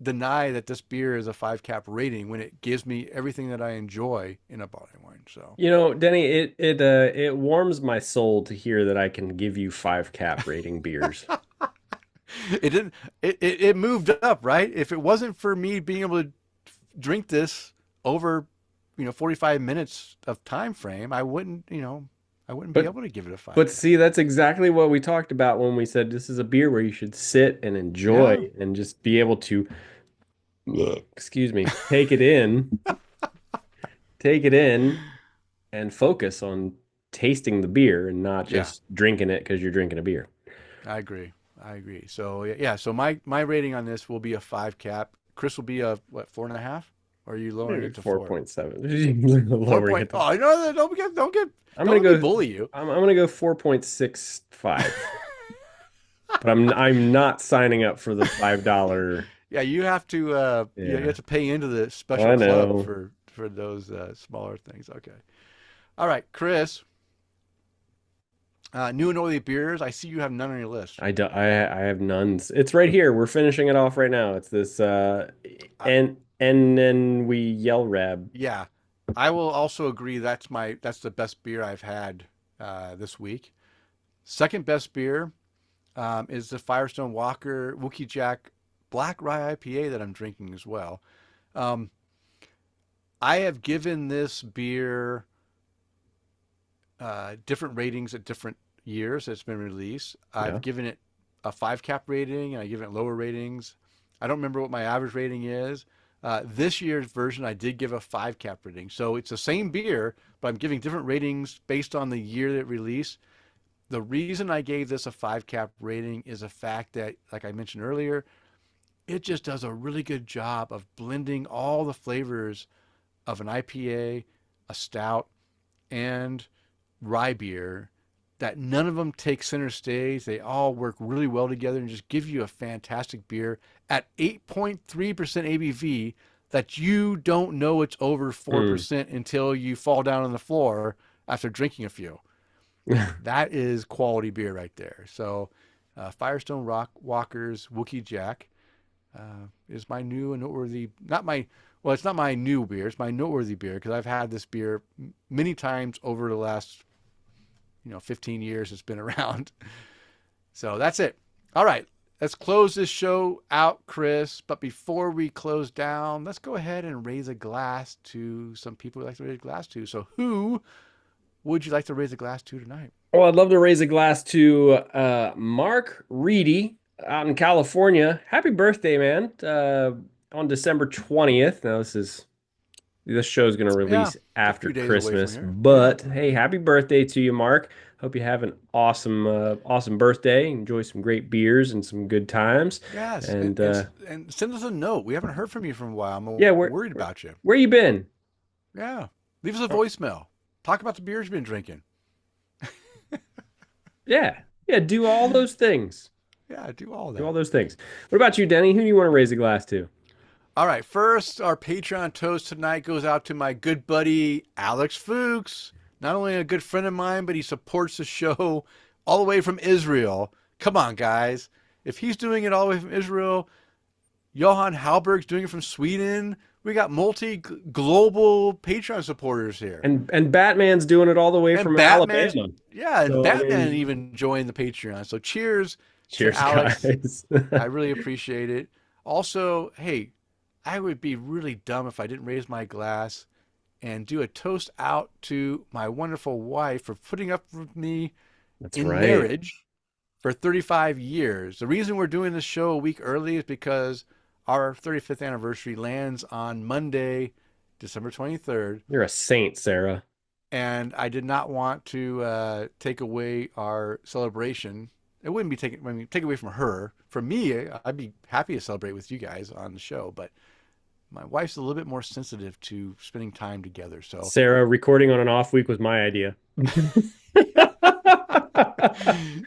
deny that this beer is a 5 cap rating when it gives me everything that I enjoy in a barley wine. So Denny, it warms my soul to hear that I can give you 5 cap rating beers. it didn't. It moved up, right? If it wasn't for me being able to drink this over, 45 minutes of time frame, I wouldn't be But able to give it a five but cap. see, that's exactly what we talked about when we said this is a beer where you should sit and enjoy Yeah, and just be able to, excuse me, take it in and focus on tasting the beer and not yeah, just drinking it because you're drinking a beer. I agree. I agree. So yeah, so my rating on this will be a 5 cap. Chris will be a what, 4.5? Or are you lowering Maybe it to 4? 4.7. Four Lowering point. it to, Oh, no, I'm don't gonna let me go bully you. I'm gonna go 4.65. But I'm not signing up for the $5. Yeah, you have to. You Yeah. have to pay into the special I club know. for those smaller things. Okay. All right, Chris. New and oily beers. I see you have none on your list. I have none. It's right here. We're finishing it off right now. It's this Uh, and then we Yelrab. yeah, I will also agree. That's the best beer I've had this week. Second best beer is the Firestone Walker Wookey Jack Black Rye IPA that I'm drinking as well. Um, I have given this beer different ratings at different years it's been released. Yeah. I've given it a 5 cap rating and I give it lower ratings. I don't remember what my average rating is. This year's version, I did give a 5 cap rating. So it's the same beer, but I'm giving different ratings based on the year that it released. The reason I gave this a 5 cap rating is the fact that, like I mentioned earlier, it just does a really good job of blending all the flavors of an IPA, a stout, and rye beer that none of them take center stage. They all work really well together and just give you a fantastic beer at 8.3% ABV that you don't know it's over Mm. 4% until you fall down on the floor after drinking a few. That is quality beer right there. So, Firestone Rock Walker's Wookey Jack is my new and noteworthy, not my, well, it's not my new beer. It's my noteworthy beer because I've had this beer many times over the last 15 years it's been around. So that's it. All right, let's close this show out, Chris. But before we close down, let's go ahead and raise a glass to some people we like to raise a glass to. So who would you like to raise a glass to tonight? Well, I'd love to raise a glass to Mark Reedy out in California. Happy birthday, man. On December 20th. Now this show is going to Yeah, release it's a after few days away from Christmas, here. Yeah. but hey, happy birthday to you, Mark. Hope you have an awesome birthday. Enjoy some great beers and some good times. Yes, And and send us a note. We haven't heard from you for a while. I'm yeah, worried about you. where you been? Yeah, leave us a Oh, voicemail. Talk about the beers you've been drinking. yeah, yeah. Do all those things. Yeah, do all Do all that. those things. What about you, Denny? Who do you want to raise a glass to? All right, first, our Patreon toast tonight goes out to my good buddy Alex Fuchs. Not only a good friend of mine, but he supports the show all the way from Israel. Come on, guys. If he's doing it all the way from Israel, Johan Halberg's doing it from Sweden. We got multi-global Patreon supporters here. And Batman's doing it all the way And from Batman's, Alabama. yeah, and So I Batman mean, even joined the Patreon. So cheers to cheers, Alex. guys. I really appreciate it. Also, hey, I would be really dumb if I didn't raise my glass and do a toast out to my wonderful wife for putting up with me That's in right. marriage for 35 years. The reason we're doing this show a week early is because our 35th anniversary lands on Monday, December 23rd. You're a saint, Sarah. And I did not want to take away our celebration. It wouldn't be taken, I mean, take away from her. For me, I'd be happy to celebrate with you guys on the show, but my wife's a little bit more sensitive to spending time together. So, Sarah, recording on an off week was my idea.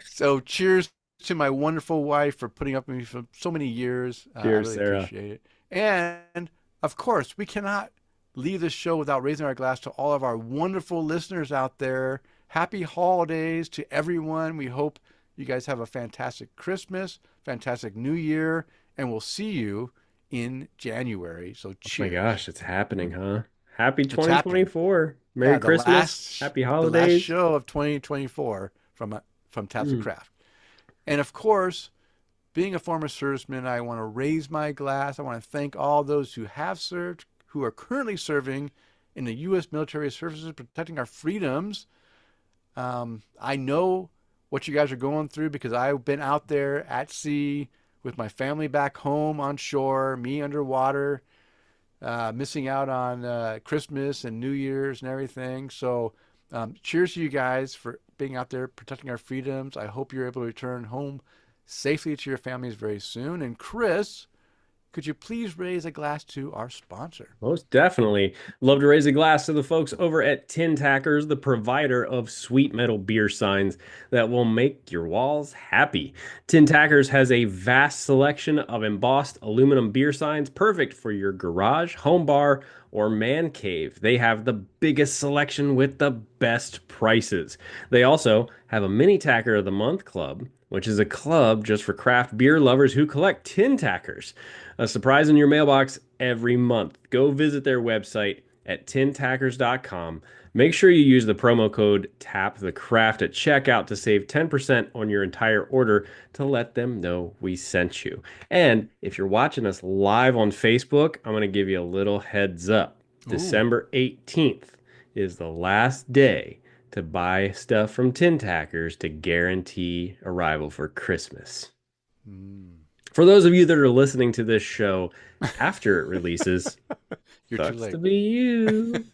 so cheers to my wonderful wife for putting up with me for so many years. I Cheers, really Sarah. appreciate it. And of course, we cannot leave this show without raising our glass to all of our wonderful listeners out there. Happy holidays to everyone. We hope you guys have a fantastic Christmas, fantastic New Year, and we'll see you in January. So Oh my cheers. gosh, it's happening, huh? Happy It's happening. 2024. Merry Yeah, Christmas. Happy the last holidays. show of 2024 from Taps of Mm. Craft. And of course, being a former serviceman, I want to raise my glass. I want to thank all those who have served, who are currently serving in the U.S. military services, protecting our freedoms. I know what you guys are going through because I've been out there at sea with my family back home on shore, me underwater, missing out on Christmas and New Year's and everything. So, cheers to you guys for being out there protecting our freedoms. I hope you're able to return home safely to your families very soon. And Kris, could you please raise a glass to our sponsor? Most definitely. Love to raise a glass to the folks over at Tin Tackers, the provider of sweet metal beer signs that will make your walls happy. Tin Tackers has a vast selection of embossed aluminum beer signs, perfect for your garage, home bar, or man cave. They have the biggest selection with the best prices. They also have a Mini Tacker of the Month club, which is a club just for craft beer lovers who collect tin tackers. A surprise in your mailbox every month. Go visit their website at tintackers.com. Make sure you use the promo code TAPTHECRAFT at checkout to save 10% on your entire order to let them know we sent you. And if you're watching us live on Facebook, I'm going to give you a little heads up. Ooh. December 18th is the last day to buy stuff from Tin Tackers to guarantee arrival for Christmas. Mm. For those of you that are listening to this show after it releases, You're too sucks to late. be you.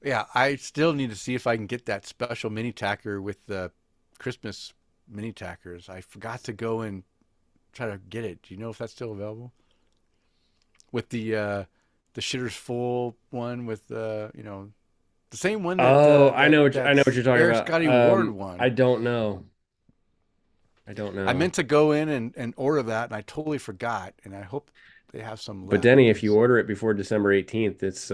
Yeah, I still need to see if I can get that special mini tacker with the Christmas mini tackers. I forgot to go and try to get it. Do you know if that's still available? With the shitters full one with the same one that Oh, I know what that's you're talking Eric about. Scotty Ward one. I don't know. I don't I know. meant to go in and order that, and I totally forgot. And I hope they have some But left Denny, if you because. order it before December 18th, it's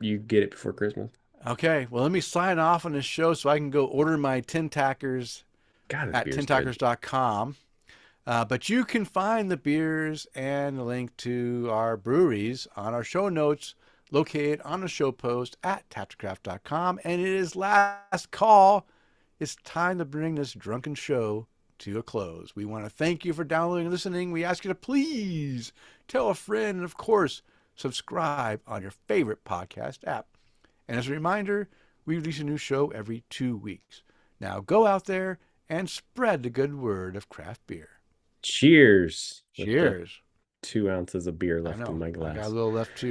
you get it before Christmas. Okay, well, let me sign off on this show so I can go order my tin tackers God, this at beer's good. tintackers.com. But you can find the beers and the link to our breweries on our show notes located on the show post at taptocraft.com. And it is last call. It's time to bring this drunken show to a close. We want to thank you for downloading and listening. We ask you to please tell a friend and, of course, subscribe on your favorite podcast app. And as a reminder, we release a new show every 2 weeks. Now go out there and spread the good word of craft beer. Cheers with the Cheers. 2 ounces of beer I left in know. my I got a glass. little left too.